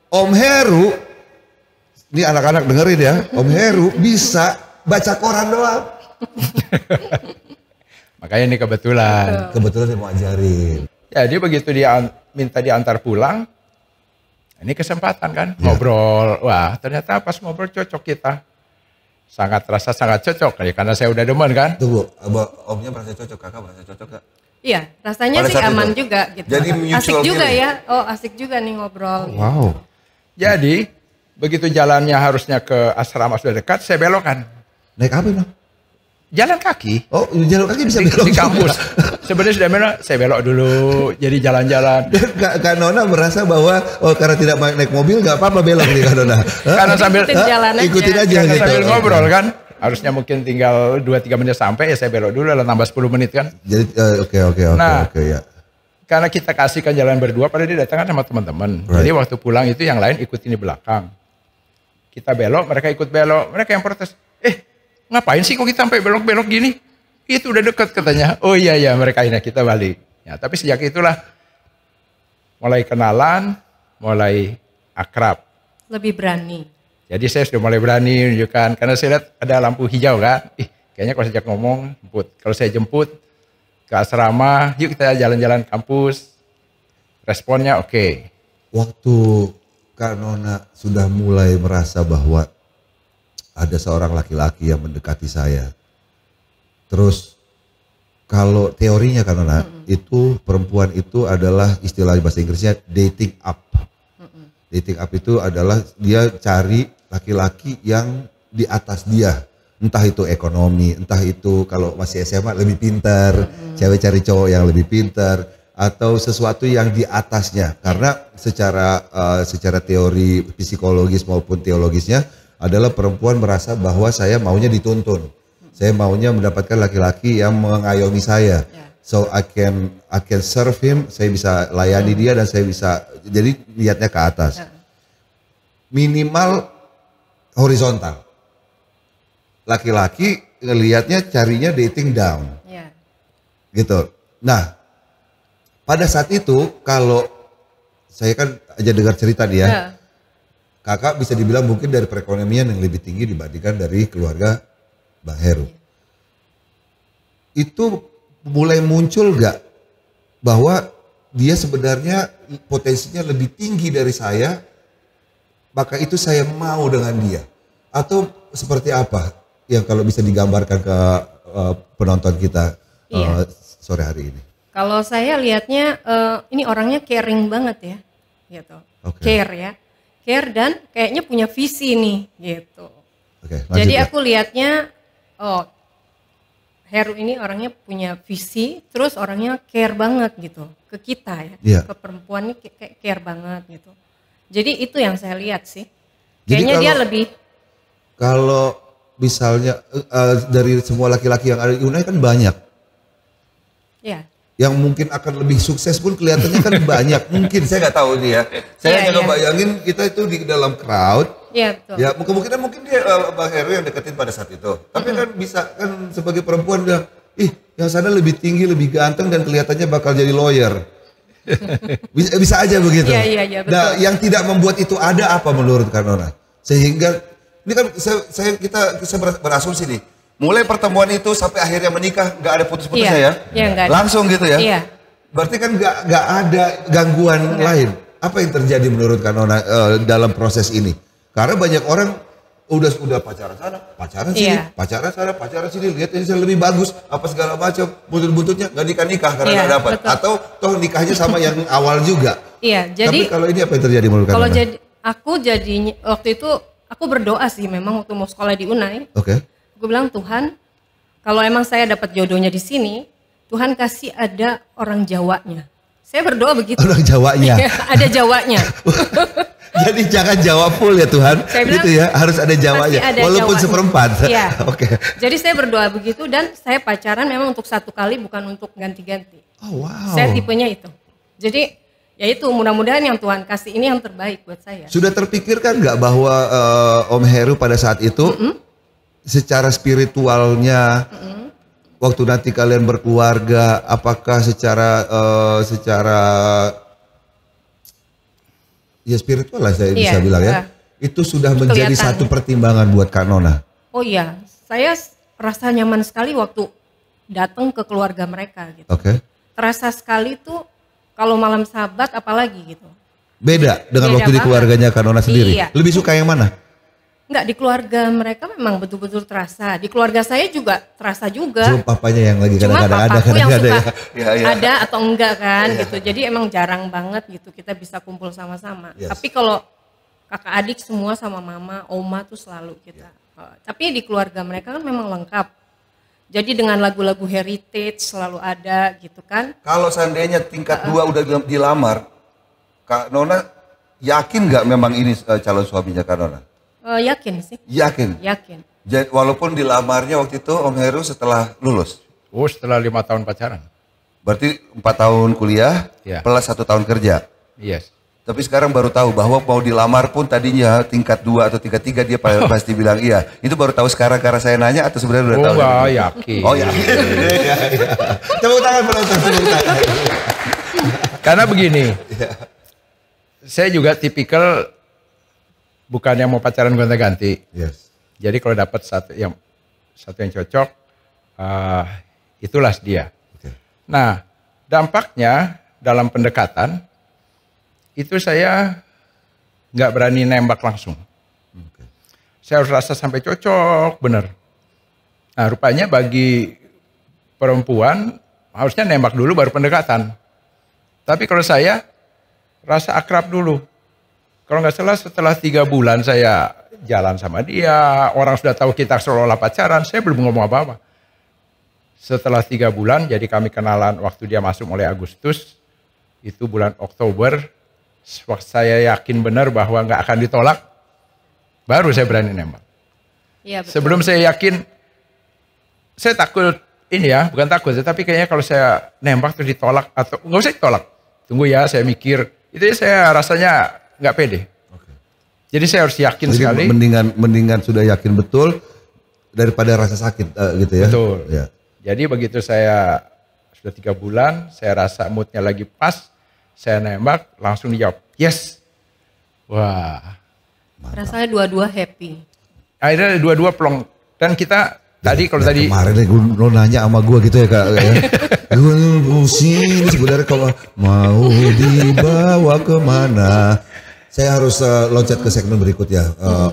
Om Heru, ini anak-anak dengerin ya. Om Heru bisa baca koran doang. Makanya ini kebetulan. Kebetulan dia mau ajarin. Jadi begitu dia minta diantar pulang, ini kesempatan kan ngobrol. Wah ternyata pas ngobrol cocok kita. Sangat cocok karena saya udah demen kan. Tunggu, Omnya merasa cocok, Kakak merasa cocok gak? Iya, rasanya Pada sih saat aman itu. juga gitu. Jadi Asik mutual juga feeling. ya. Oh, asik juga nih ngobrol. Wow. Jadi begitu jalannya harusnya ke asrama sudah dekat, saya belokan. Naik apa bang? Jalan kaki. Oh, jalan kaki bisa belok Di kampus. Sebenarnya sudah belok, saya belok dulu. Jadi jalan-jalan. Kak Nona merasa bahwa karena tidak naik mobil nggak apa-apa belok nih Kak Nona. Karena sambil Ikutin jalan aja. ikutin aja Karena gitu. sambil ngobrol kan. Harusnya mungkin tinggal 2-3 menit sampai, ya saya belok dulu lalu tambah 10 menit kan. Jadi oke ya. Karena kita kasihkan jalan berdua, pada dia datang kan sama teman-teman. Right. Jadi waktu pulang itu yang lain ikutin di belakang. Kita belok, mereka ikut belok. Mereka yang protes, ngapain sih kok kita sampai belok-belok gini? Itu udah deket katanya. Oh iya, mereka ini kita balik. Ya, tapi sejak itulah mulai kenalan, mulai akrab. Lebih berani. Jadi saya sudah mulai berani menunjukkan, karena saya lihat ada lampu hijau kan. Kayaknya kalau sejak ngomong, jemput. Kalau saya jemput ke asrama, yuk kita jalan-jalan kampus. Responnya oke. Waktu Kak Nona sudah mulai merasa bahwa ada seorang laki-laki yang mendekati saya. Terus kalau teorinya Kak Nona, itu perempuan itu adalah istilah bahasa Inggrisnya dating up. Dating up itu adalah dia cari laki-laki yang di atas dia. Entah itu ekonomi, entah itu kalau masih SMA lebih pintar, cewek cari cowok yang lebih pintar, atau sesuatu yang di atasnya. Karena secara teori psikologis maupun teologisnya adalah perempuan merasa bahwa saya maunya dituntun. Saya maunya mendapatkan laki-laki yang mengayomi saya. So I can serve him, saya bisa layani dia dan saya bisa, jadi lihatnya ke atas. Minimal horizontal. Laki-laki ngelihatnya carinya dating down. Ya. Gitu. Nah, pada saat itu kalau saya kan aja dengar cerita dia, Kakak bisa dibilang mungkin dari perekonomian yang lebih tinggi dibandingkan dari keluarga Bang Heru. Itu mulai muncul gak bahwa dia sebenarnya potensinya lebih tinggi dari saya maka itu saya mau dengan dia. Atau seperti apa yang kalau bisa digambarkan ke penonton kita sore hari ini? Kalau saya lihatnya ini orangnya caring banget ya, gitu. Care ya, care dan kayaknya punya visi nih, gitu. Jadi aku lihatnya, Heru ini orangnya punya visi, terus orangnya care banget gitu ke kita ya, ke perempuan ini care banget gitu. Jadi itu yang saya lihat sih. Kayaknya dia lebih. Kalau misalnya dari semua laki-laki yang ada di Unai kan banyak. Ya. Yang mungkin akan lebih sukses pun kelihatannya kan banyak. Mungkin saya nggak tahu nih ya. Saya hanya bayangin kita itu di dalam crowd. Iya betul. Ya kemungkinan mungkin dia Bang Heru yang deketin pada saat itu. Tapi kan bisa kan sebagai perempuan bilang, yang sana lebih tinggi, lebih ganteng dan kelihatannya bakal jadi lawyer. bisa aja begitu. Iya betul. Nah, yang tidak membuat itu ada apa menurut Kanona? Sehingga ini kan kita berasumsi nih. Mulai pertemuan itu sampai akhirnya menikah nggak ada putus-putusnya ya? Iya, langsung gitu ya? Iya. Berarti kan nggak ada gangguan lain. Apa yang terjadi menurut Kanona dalam proses ini? Karena banyak orang udah pacaran sana, pacaran sini, pacaran sana, pacaran sini. Lihat ini lebih bagus, apa segala macam. Buntut-buntutnya nggak nikah karena nggak dapat. Atau toh nikahnya sama yang awal juga. Iya. Jadi. Tapi kalau ini apa yang terjadi menurut Kanona? Kalau aku waktu itu aku berdoa sih memang waktu mau sekolah di Unai. Gue bilang Tuhan, kalau emang saya dapat jodohnya di sini, Tuhan kasih ada orang Jawanya. Saya berdoa begitu. Orang Jawanya. Ada Jawanya. Jadi jangan Jawa full ya Tuhan. Gitu ya, harus ada Jawanya. Ada walaupun Jawanya. seperempat. Iya. Jadi saya berdoa begitu dan saya pacaran memang untuk satu kali bukan untuk ganti-ganti. Oh wow. Saya tipenya itu. Jadi ya itu mudah-mudahan yang Tuhan kasih ini yang terbaik buat saya. Sudah terpikirkan nggak bahwa Om Heru pada saat itu secara spiritualnya waktu nanti kalian berkeluarga, apakah secara ya spiritual lah saya bisa bilang ya, itu sudah menjadi satu pertimbangan buat Kanona? Oh iya, saya rasa nyaman sekali waktu datang ke keluarga mereka gitu. Terasa sekali tuh kalau malam Sabat apalagi gitu. Beda dengan waktu di keluarganya Kanona sendiri. Lebih suka yang mana? Enggak, di keluarga mereka memang betul-betul terasa. Di keluarga saya juga terasa juga. Cuma papanya yang lagi kadang-kadang ada. Cuma yang suka ada atau enggak kan gitu. Jadi emang jarang banget gitu kita bisa kumpul sama-sama. Tapi kalau kakak adik semua sama mama, oma tuh selalu kita. Tapi di keluarga mereka kan memang lengkap. Jadi dengan lagu-lagu heritage selalu ada gitu kan. Kalau seandainya tingkat 2 udah dilamar, Kak Nona yakin nggak memang ini calon suaminya Kak Nona? Yakin sih. Yakin? Yakin. Jadi, walaupun dilamarnya waktu itu Om Heru setelah lulus? Oh setelah 5 tahun pacaran. Berarti 4 tahun kuliah plus 1 tahun kerja? Yes. Tapi sekarang baru tahu bahwa mau dilamar pun tadinya tingkat 2 atau tingkat 3 dia pasti bilang iya. Itu baru tahu sekarang karena saya nanya atau sebenarnya udah tahu? Oh enggak, yakin. Oh yakin. Tepuk tangan penonton, tepuk tangan. Karena begini, saya juga tipikal bukan yang mau pacaran gonta-ganti. Jadi kalau dapat satu yang cocok, itulah dia. Nah, dampaknya dalam pendekatan itu saya nggak berani nembak langsung. Saya harus rasa sampai cocok, bener. Nah, rupanya bagi perempuan harusnya nembak dulu baru pendekatan. Tapi kalau saya rasa akrab dulu. Kalau nggak salah setelah 3 bulan saya jalan sama dia, orang sudah tahu kita seolah-olah pacaran, saya belum ngomong apa-apa. Setelah 3 bulan, jadi kami kenalan waktu dia masuk mulai Agustus, itu bulan Oktober, saya yakin benar bahwa nggak akan ditolak, baru saya berani nembak. Ya, sebelum saya yakin, saya takut ini ya, bukan takut, tapi kayaknya kalau saya nembak terus ditolak, atau nggak usah ditolak, tunggu ya saya mikir, itu saya rasanya nggak pede. Jadi saya harus yakin sekali. Mendingan sudah yakin betul daripada rasa sakit gitu ya. Betul. Ya. Jadi begitu saya sudah 3 bulan, saya rasa moodnya lagi pas, saya nembak langsung dijawab yes. Wah. Rasanya dua-dua happy. Akhirnya dua-dua plong. Dan kita tadi kalau tadi kemarin lo nanya sama gue gitu ya Kak. Gue pusing sebenarnya kalau mau dibawa kemana. Saya harus loncat ke segmen berikut ya,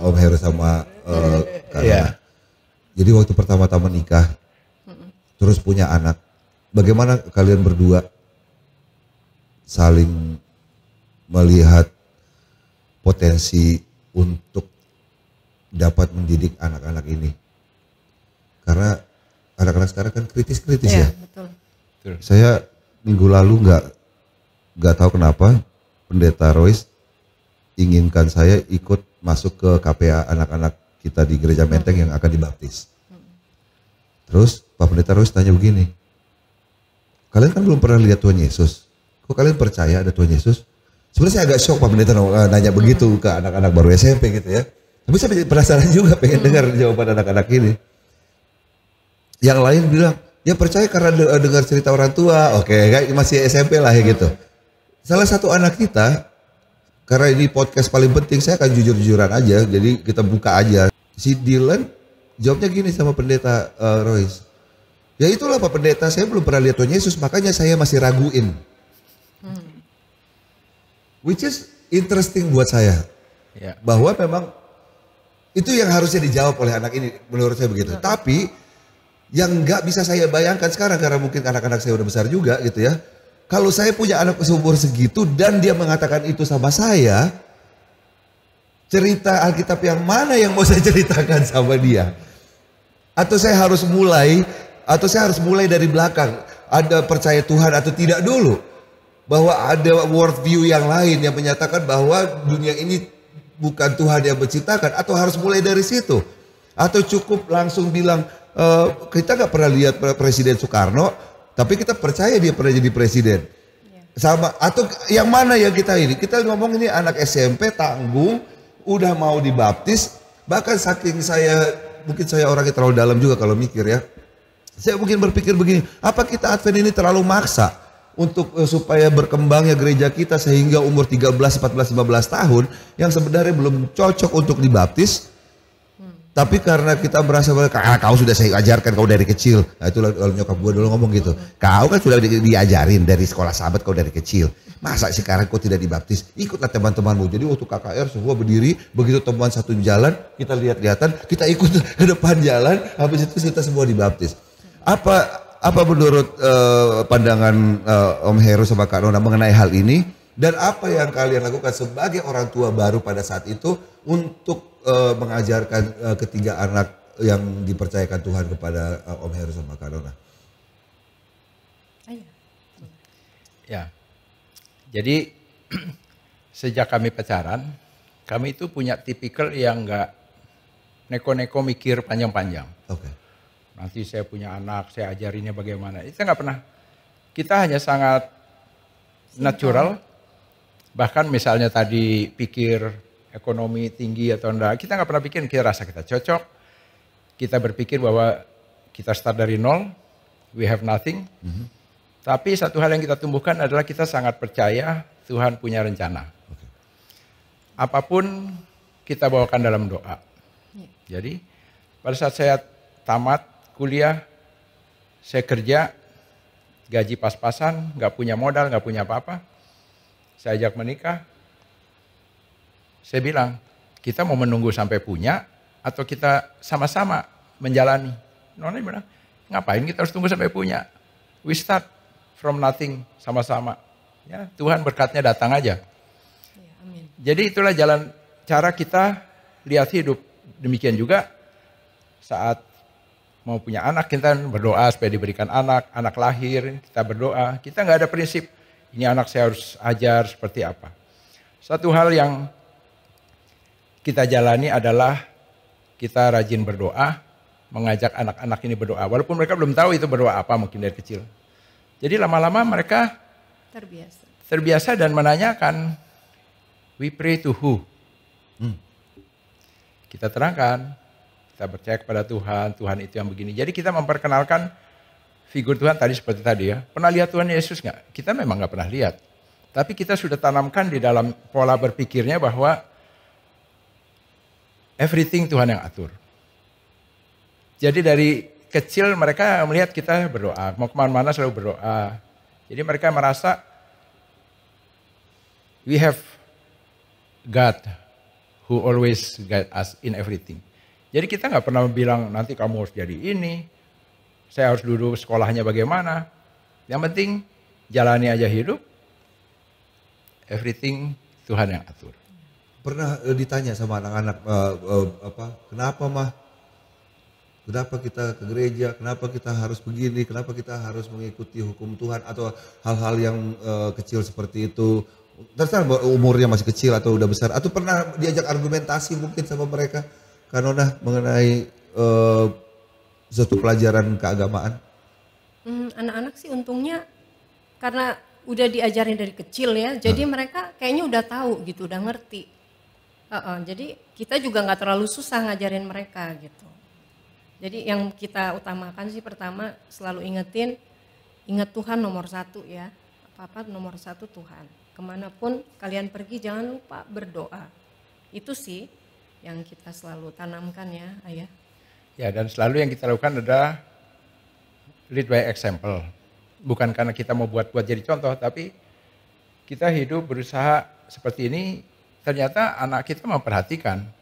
Om Heru sama Kak Nona. Jadi waktu pertama-tama nikah, terus punya anak, bagaimana kalian berdua saling melihat potensi untuk dapat mendidik anak-anak ini? Karena anak-anak sekarang kan kritis-kritis ya. Betul. Saya minggu lalu nggak tahu kenapa Pendeta Royce inginkan saya ikut masuk ke KPA anak-anak kita di Gereja Menteng yang akan dibaptis. Terus Pak Pendeta Royce tanya begini, kalian kan belum pernah lihat Tuhan Yesus, kok kalian percaya ada Tuhan Yesus? Sebenarnya saya agak shock Pak Pendeta nanya begitu ke anak-anak baru SMP gitu ya. Tapi saya penasaran juga pengen dengar jawaban anak-anak ini. Yang lain bilang, ya percaya karena dengar cerita orang tua, oke, kayak masih SMP lah ya gitu. Salah satu anak kita, karena ini podcast paling penting, saya akan jujur-jujuran aja, jadi kita buka aja. Si Dylan jawabnya gini sama Pendeta Royce, ya itulah Pak Pendeta, saya belum pernah lihat Tuhan Yesus, makanya saya masih raguin. Which is interesting buat saya, bahwa memang itu yang harusnya dijawab oleh anak ini, menurut saya begitu. Tapi yang nggak bisa saya bayangkan sekarang, karena mungkin anak-anak saya udah besar juga gitu ya. Kalau saya punya anak seumur segitu dan dia mengatakan itu sama saya, cerita Alkitab yang mana yang mau saya ceritakan sama dia? Atau saya harus mulai dari belakang, ada percaya Tuhan atau tidak dulu? Bahwa ada worldview yang lain yang menyatakan bahwa dunia ini bukan Tuhan yang menciptakan, atau harus mulai dari situ? Atau cukup langsung bilang, kita nggak pernah lihat Presiden Soekarno, tapi kita percaya dia pernah jadi presiden. Sama, atau yang mana yang kita ini? Kita ngomong ini anak SMP tanggung, udah mau dibaptis, bahkan saking saya, mungkin saya orangnya terlalu dalam juga kalau mikir ya. Saya mungkin berpikir begini, apa kita Advent ini terlalu maksa untuk supaya berkembangnya gereja kita sehingga umur 13, 14, 15 tahun yang sebenarnya belum cocok untuk dibaptis. Tapi karena kita merasa bahwa kau sudah saya ajarkan kau dari kecil. Nah itulah nyokap gue dulu ngomong gitu. Kau kan sudah diajarin dari sekolah sahabat kau dari kecil. Masa sekarang kau tidak dibaptis? Ikutlah teman-temanmu. Jadi waktu KKR semua berdiri, begitu temuan satu jalan, kita lihat-lihatan, kita ikut ke depan jalan, habis itu kita semua dibaptis. Apa menurut pandangan Om Heru sama Kak Nona mengenai hal ini? Dan apa yang kalian lakukan sebagai orang tua baru pada saat itu untuk mengajarkan ketiga anak yang dipercayakan Tuhan kepada Om Heru sama Kak Nona? Ya, jadi sejak kami pacaran, kami itu punya tipikal yang nggak neko-neko mikir panjang-panjang. Oke. Nanti saya punya anak, saya ajarinnya bagaimana. Itu nggak pernah. Kita hanya sangat natural. Bahkan misalnya tadi pikir ekonomi tinggi atau enggak, kita nggak pernah pikir, kita rasa kita cocok. Kita berpikir bahwa kita start dari nol, we have nothing. Tapi satu hal yang kita tumbuhkan adalah kita sangat percaya Tuhan punya rencana. Apapun kita bawakan dalam doa. Jadi pada saat saya tamat kuliah, saya kerja, gaji pas-pasan, nggak punya modal, nggak punya apa-apa. Saya ajak menikah, saya bilang, kita mau menunggu sampai punya atau kita sama-sama menjalani. Nona bilang, ngapain kita harus tunggu sampai punya? We start from nothing sama-sama. Ya, Tuhan berkatnya datang aja. Ya, amin. Jadi itulah jalan cara kita lihat hidup. Demikian juga saat mau punya anak, kita berdoa supaya diberikan anak, anak lahir, kita berdoa. Kita nggak ada prinsip, ini anak saya harus ajar seperti apa. Satu hal yang kita jalani adalah kita rajin berdoa, mengajak anak-anak ini berdoa. Walaupun mereka belum tahu itu berdoa apa mungkin dari kecil. Jadi lama-lama mereka terbiasa dan menanyakan, we pray to who? Kita terangkan, kita percaya kepada Tuhan, Tuhan itu yang begini. Jadi kita memperkenalkan figur Tuhan tadi seperti tadi ya. Pernah lihat Tuhan Yesus nggak? Kita memang nggak pernah lihat. Tapi kita sudah tanamkan di dalam pola berpikirnya bahwa everything Tuhan yang atur. Jadi dari kecil mereka melihat kita berdoa, mau kemana-mana selalu berdoa. Jadi mereka merasa we have God who always guide us in everything. Jadi kita nggak pernah bilang nanti kamu harus jadi ini, saya harus dulu sekolahnya bagaimana. Yang penting jalani aja hidup, everything Tuhan yang atur. Pernah ditanya sama anak-anak kenapa mah? Kenapa kita ke gereja? Kenapa kita harus begini? Kenapa kita harus mengikuti hukum Tuhan atau hal-hal yang kecil seperti itu? Terserah umurnya masih kecil atau udah besar. Atau pernah diajak argumentasi mungkin sama mereka, Kak Nona, mengenai suatu pelajaran keagamaan? Anak-anak sih untungnya karena udah diajarin dari kecil ya, jadi mereka kayaknya udah tahu gitu, udah ngerti. Jadi kita juga nggak terlalu susah ngajarin mereka gitu. Jadi yang kita utamakan sih pertama selalu ingat Tuhan nomor satu ya. Apa-apa nomor satu Tuhan. Kemanapun kalian pergi jangan lupa berdoa. Itu sih yang kita selalu tanamkan ya Ayah. Ya, dan selalu yang kita lakukan adalah lead by example. Bukan karena kita mau buat jadi contoh, tapi kita hidup berusaha seperti ini, ternyata anak kita memperhatikan.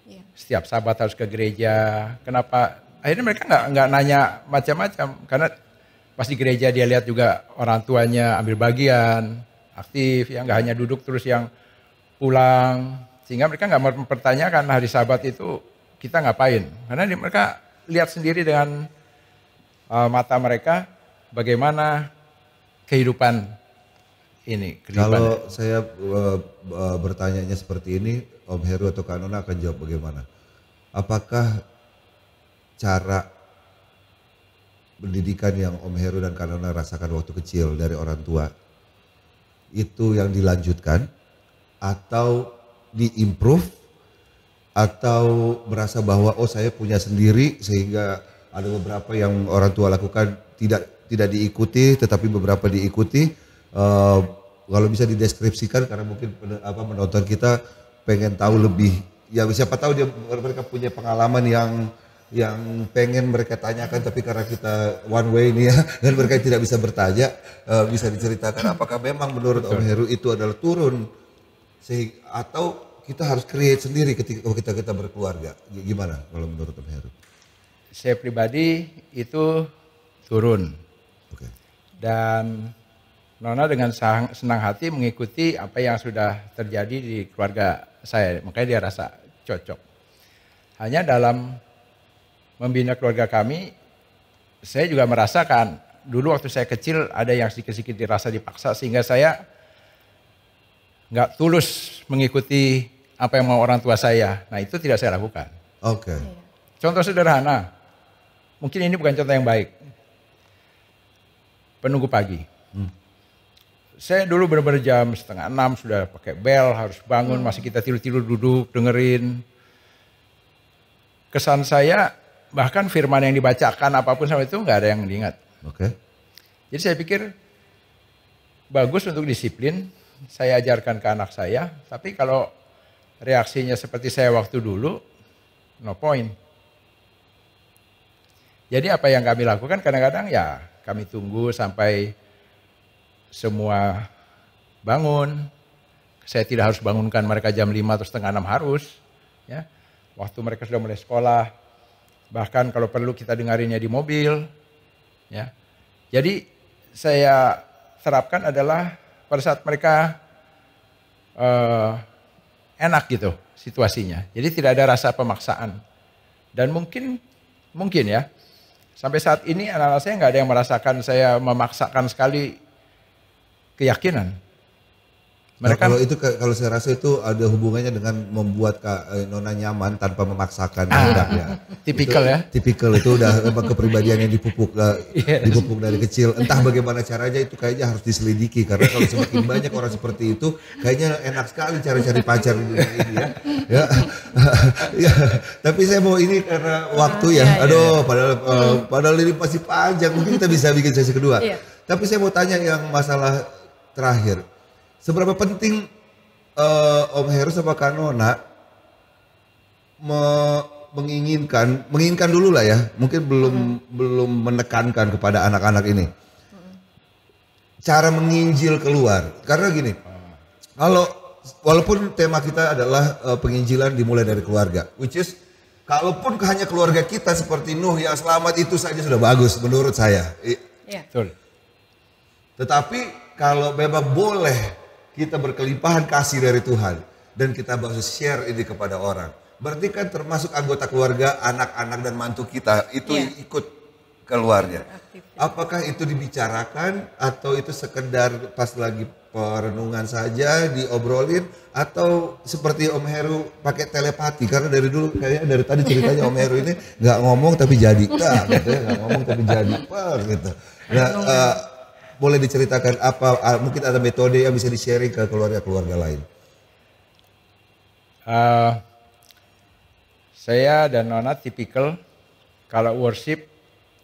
Ya. Setiap Sabat harus ke gereja. Kenapa? Akhirnya mereka nggak nanya macam-macam, karena pas di gereja dia lihat juga orang tuanya ambil bagian, aktif, ya nggak hanya duduk terus yang pulang. Sehingga mereka nggak mempertanyakan hari Sabat itu kita ngapain, karena mereka lihat sendiri dengan mata mereka bagaimana kehidupan ini. Kalau saya bertanyanya seperti ini, Om Heru atau Kak Nona akan jawab bagaimana? Apakah cara pendidikan yang Om Heru dan Kak Nona rasakan waktu kecil dari orang tua itu yang dilanjutkan atau diimprove atau merasa bahwa oh saya punya sendiri sehingga ada beberapa yang orang tua lakukan tidak diikuti tetapi beberapa diikuti. Kalau bisa dideskripsikan karena mungkin menonton kita pengen tahu lebih, ya siapa tahu mereka punya pengalaman yang pengen mereka tanyakan tapi karena kita one way ini ya dan mereka tidak bisa bertanya, bisa diceritakan apakah memang menurut Om Heru itu adalah turun atau kita harus create sendiri ketika kita berkeluarga. Gimana kalau menurut Om Heru? Saya pribadi itu turun. Okay. Dan Nona dengan senang hati mengikuti apa yang sudah terjadi di keluarga saya. Makanya dia rasa cocok. Hanya dalam membina keluarga kami, saya juga merasakan. Dulu waktu saya kecil ada yang sedikit-sedikit dirasa dipaksa sehingga saya nggak tulus mengikuti apa yang mau orang tua saya. Nah itu tidak saya lakukan. Oke. Contoh sederhana, mungkin ini bukan contoh yang baik. Penunggu pagi. Saya dulu benar-benar jam 5:30 sudah pakai bel, harus bangun, masih kita tidur-tidur duduk, dengerin. Kesan saya, bahkan firman yang dibacakan apapun sama itu nggak ada yang diingat. Oke. Jadi saya pikir, bagus untuk disiplin, saya ajarkan ke anak saya, tapi kalau reaksinya seperti saya waktu dulu, no point. Jadi apa yang kami lakukan kadang-kadang ya kami tunggu sampai semua bangun. Saya tidak harus bangunkan mereka jam 5 atau 5:30 harus. Ya. Waktu mereka sudah mulai sekolah. Bahkan kalau perlu kita dengarinnya di mobil. Ya. Jadi saya terapkan adalah pada saat mereka enak gitu situasinya. Jadi tidak ada rasa pemaksaan. Dan mungkin ya, sampai saat ini anak-anak saya nggak ada yang merasakan saya memaksakan sekali keyakinan. Mereka kalau saya rasa itu ada hubungannya dengan membuat Kak Nona nyaman tanpa memaksakan hendaknya. Tipikal ya. Tipikal itu udah memang kepribadian yang dipupuk dari kecil. Entah bagaimana caranya itu kayaknya harus diselidiki karena kalau semakin banyak orang seperti itu kayaknya enak sekali cari-cari pacar di dunia ini ya. Ya. Tapi saya mau ini karena waktu ya. Aduh, padahal ini masih panjang. Mungkin kita bisa bikin sesi kedua. Tapi saya mau tanya yang masalah terakhir. Seberapa penting Om Heru sama Kak Nona menginginkan dulu lah ya, mungkin belum menekankan kepada anak-anak ini cara menginjil keluar. Karena gini, kalau walaupun tema kita adalah penginjilan dimulai dari keluarga, which is kalaupun hanya keluarga kita seperti Nuh yang selamat itu saja sudah bagus menurut saya. Iya. Betul. Tetapi kalau memang boleh kita berkelimpahan kasih dari Tuhan dan kita bahas share ini kepada orang, berarti kan termasuk anggota keluarga, anak-anak dan mantu kita itu Iya. ikut keluarga. Aktif. Apakah itu dibicarakan atau itu sekedar pas lagi perenungan saja diobrolin atau seperti Om Heru pakai telepati, karena dari dulu kayaknya dari tadi ceritanya Om Heru ini nggak ngomong tapi jadi, katanya nggak ngomong tapi jadi, gitu. Nah, boleh diceritakan apa mungkin ada metode yang bisa di-sharing ke keluarga-keluarga lain? Saya dan Nona tipikal kalau worship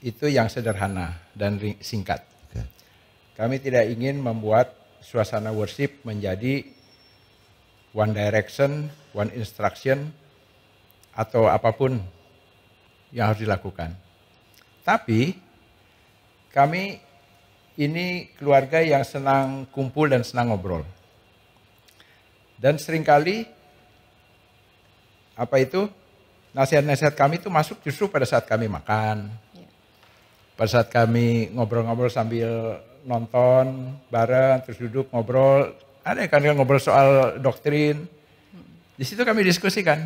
itu yang sederhana dan singkat. Oke. Kami tidak ingin membuat suasana worship menjadi one direction, one instruction, atau apapun yang harus dilakukan. Tapi kami ini keluarga yang senang kumpul dan senang ngobrol. Dan seringkali nasihat-nasihat kami itu masuk justru pada saat kami makan. Pada saat kami ngobrol-ngobrol sambil nonton bareng, terus duduk ngobrol. Ada yang ngobrol soal doktrin. Di situ kami diskusikan.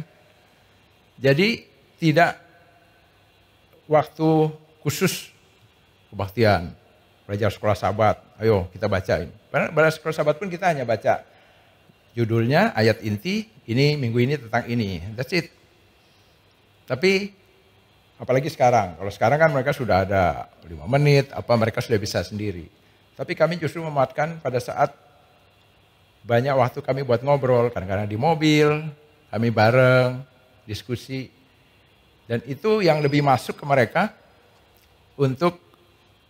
Jadi tidak waktu khusus kebaktian. Belajar sekolah sahabat, ayo kita bacain. Pada sekolah sahabat pun kita hanya baca judulnya, ayat inti, ini minggu ini tentang ini. That's it. Tapi apalagi sekarang, kalau sekarang kan mereka sudah ada 5 menit, mereka sudah bisa sendiri. Tapi kami justru memanfaatkan pada saat banyak waktu kami buat ngobrol, kadang-kadang di mobil, kami bareng, diskusi. Dan itu yang lebih masuk ke mereka untuk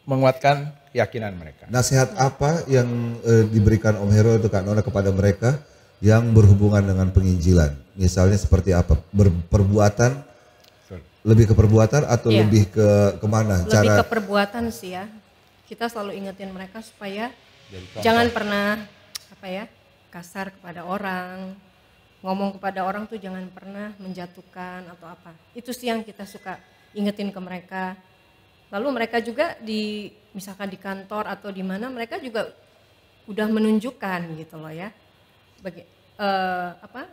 menguatkan keyakinan mereka. Nasihat apa yang diberikan Om Heru atau Kak Nona kepada mereka yang berhubungan dengan penginjilan? Misalnya seperti apa? Perbuatan, lebih ke perbuatan atau Iya. lebih ke kemana? Lebih ke perbuatan sih ya. Kita selalu ingetin mereka supaya jangan pernah kasar kepada orang. Ngomong kepada orang tuh jangan pernah menjatuhkan atau apa. Itu sih yang kita suka ingetin ke mereka. Lalu mereka juga misalkan di kantor atau di mana mereka juga udah menunjukkan gitu loh ya.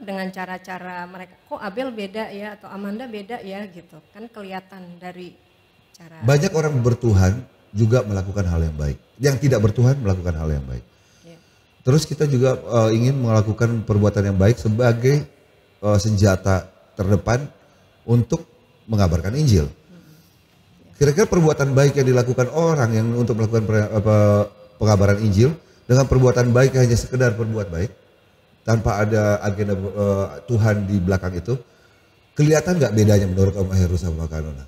Dengan cara-cara mereka, kok Abel beda ya atau Amanda beda ya gitu. Kan kelihatan dari cara. Banyak orang bertuhan juga melakukan hal yang baik. Yang tidak bertuhan melakukan hal yang baik. Ya. Terus kita juga ingin melakukan perbuatan yang baik sebagai senjata terdepan untuk mengabarkan Injil. Kira-kira perbuatan baik yang dilakukan orang yang untuk melakukan pengabaran Injil dengan perbuatan baik hanya sekedar berbuat baik tanpa ada agenda Tuhan di belakang itu, kelihatan nggak bedanya menurut Om Heru sama Kak Nona?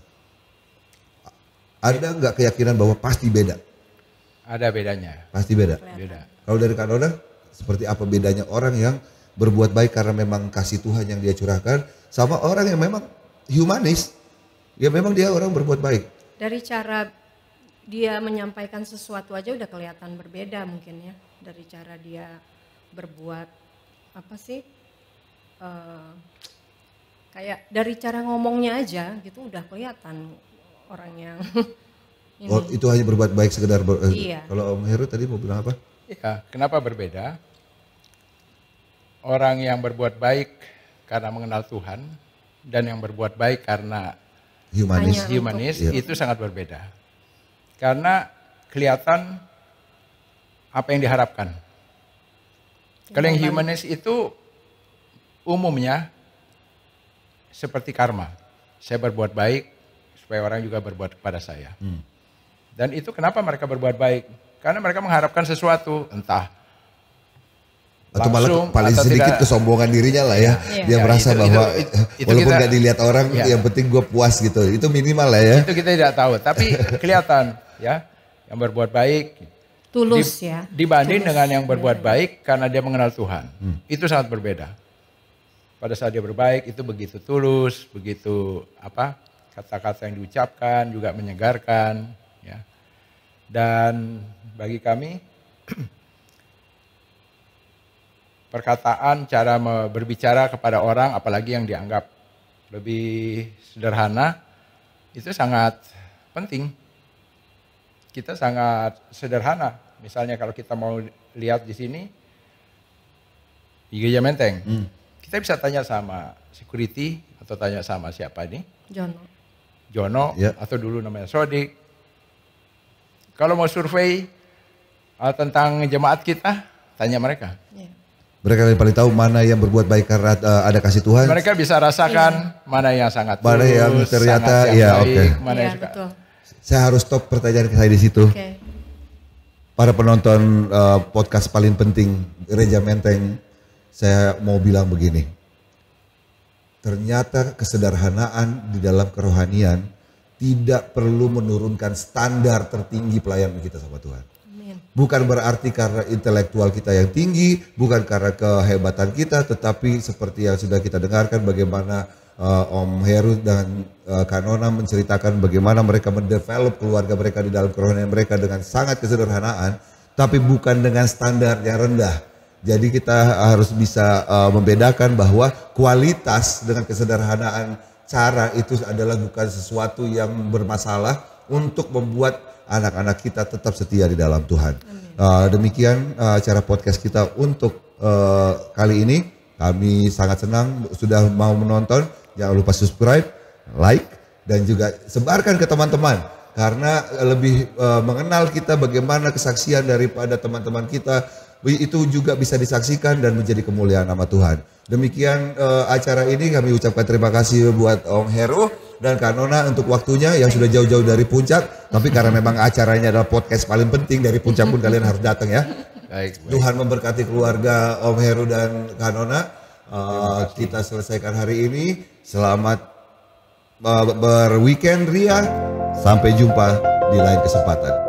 Ada nggak keyakinan bahwa pasti beda? Ada bedanya. Pasti beda. Beda. Kalau dari Kak Nona, seperti apa bedanya orang yang berbuat baik karena memang kasih Tuhan yang dia curahkan sama orang yang memang humanis, ya memang dia orang berbuat baik. Dari cara dia menyampaikan sesuatu aja udah kelihatan berbeda mungkin ya. Dari cara dia berbuat kayak dari cara ngomongnya aja gitu udah kelihatan orang yang ini. Oh, itu hanya berbuat baik sekedar Iya. Kalau Om Heru tadi mau bilang apa? Ya, kenapa berbeda? Orang yang berbuat baik karena mengenal Tuhan dan yang berbuat baik karena Humanis. humanis Iya. itu sangat berbeda. Karena kelihatan apa yang diharapkan. Kalau yang humanis itu umumnya seperti karma. Saya berbuat baik supaya orang juga berbuat kepada saya. Dan itu kenapa mereka berbuat baik? Karena mereka mengharapkan sesuatu, entah Atau malah langsung paling atau sedikit tidak. kesombongan dirinya lah ya. Iya. Dia Ya, merasa itu- bahwa itu walaupun kita- gak dilihat orang, Ya. yang penting gue puas gitu. Itu minimal lah ya. Itu kita tidak tahu, tapi kelihatan ya yang berbuat baik Tulus ya. dibanding Tulus. dengan yang berbuat baik karena dia mengenal Tuhan. Itu sangat berbeda. Pada saat dia berbaik itu begitu tulus, begitu kata-kata yang diucapkan juga menyegarkan ya. Dan bagi kami perkataan, cara berbicara kepada orang, apalagi yang dianggap lebih sederhana, itu sangat penting. Kita sangat sederhana. Misalnya kalau kita mau lihat di sini, di Gereja Menteng, kita bisa tanya sama security atau tanya sama siapa ini? Jono, atau dulu namanya Sodik. Kalau mau survei tentang jemaat kita, tanya mereka. Mereka yang paling tahu mana yang berbuat baik karena ada kasih Tuhan. Mereka bisa rasakan mana yang sangat tulus, mana yang ternyata baik, mana yang suka. Betul. Saya harus stop pertanyaan saya di situ. Para penonton podcast paling penting Gereja Menteng, saya mau bilang begini. Ternyata kesederhanaan di dalam kerohanian tidak perlu menurunkan standar tertinggi pelayanan kita sama Tuhan. Amin. Bukan berarti karena intelektual kita yang tinggi, bukan karena kehebatan kita, tetapi seperti yang sudah kita dengarkan bagaimana Om Heru dan Kanona menceritakan bagaimana mereka mendevelop keluarga mereka di dalam kerohanian mereka dengan sangat kesederhanaan, tapi bukan dengan standar yang rendah. Jadi kita harus bisa membedakan bahwa kualitas dengan kesederhanaan cara itu adalah bukan sesuatu yang bermasalah untuk membuat anak-anak kita tetap setia di dalam Tuhan. Demikian acara podcast kita untuk kali ini. Kami sangat senang sudah mau menonton. Jangan lupa subscribe, like, dan juga sebarkan ke teman-teman. Karena lebih mengenal kita bagaimana kesaksian daripada teman-teman kita, itu juga bisa disaksikan dan menjadi kemuliaan nama Tuhan. Demikian acara ini, kami ucapkan terima kasih buat Om Heru dan Kanona untuk waktunya yang sudah jauh-jauh dari Puncak. Tapi karena memang acaranya adalah podcast paling penting, dari Puncak pun kalian harus datang ya. Baik. Tuhan memberkati keluarga Om Heru dan Kanona. Kita selesaikan hari ini. Selamat berweekend Ria. Sampai jumpa di lain kesempatan.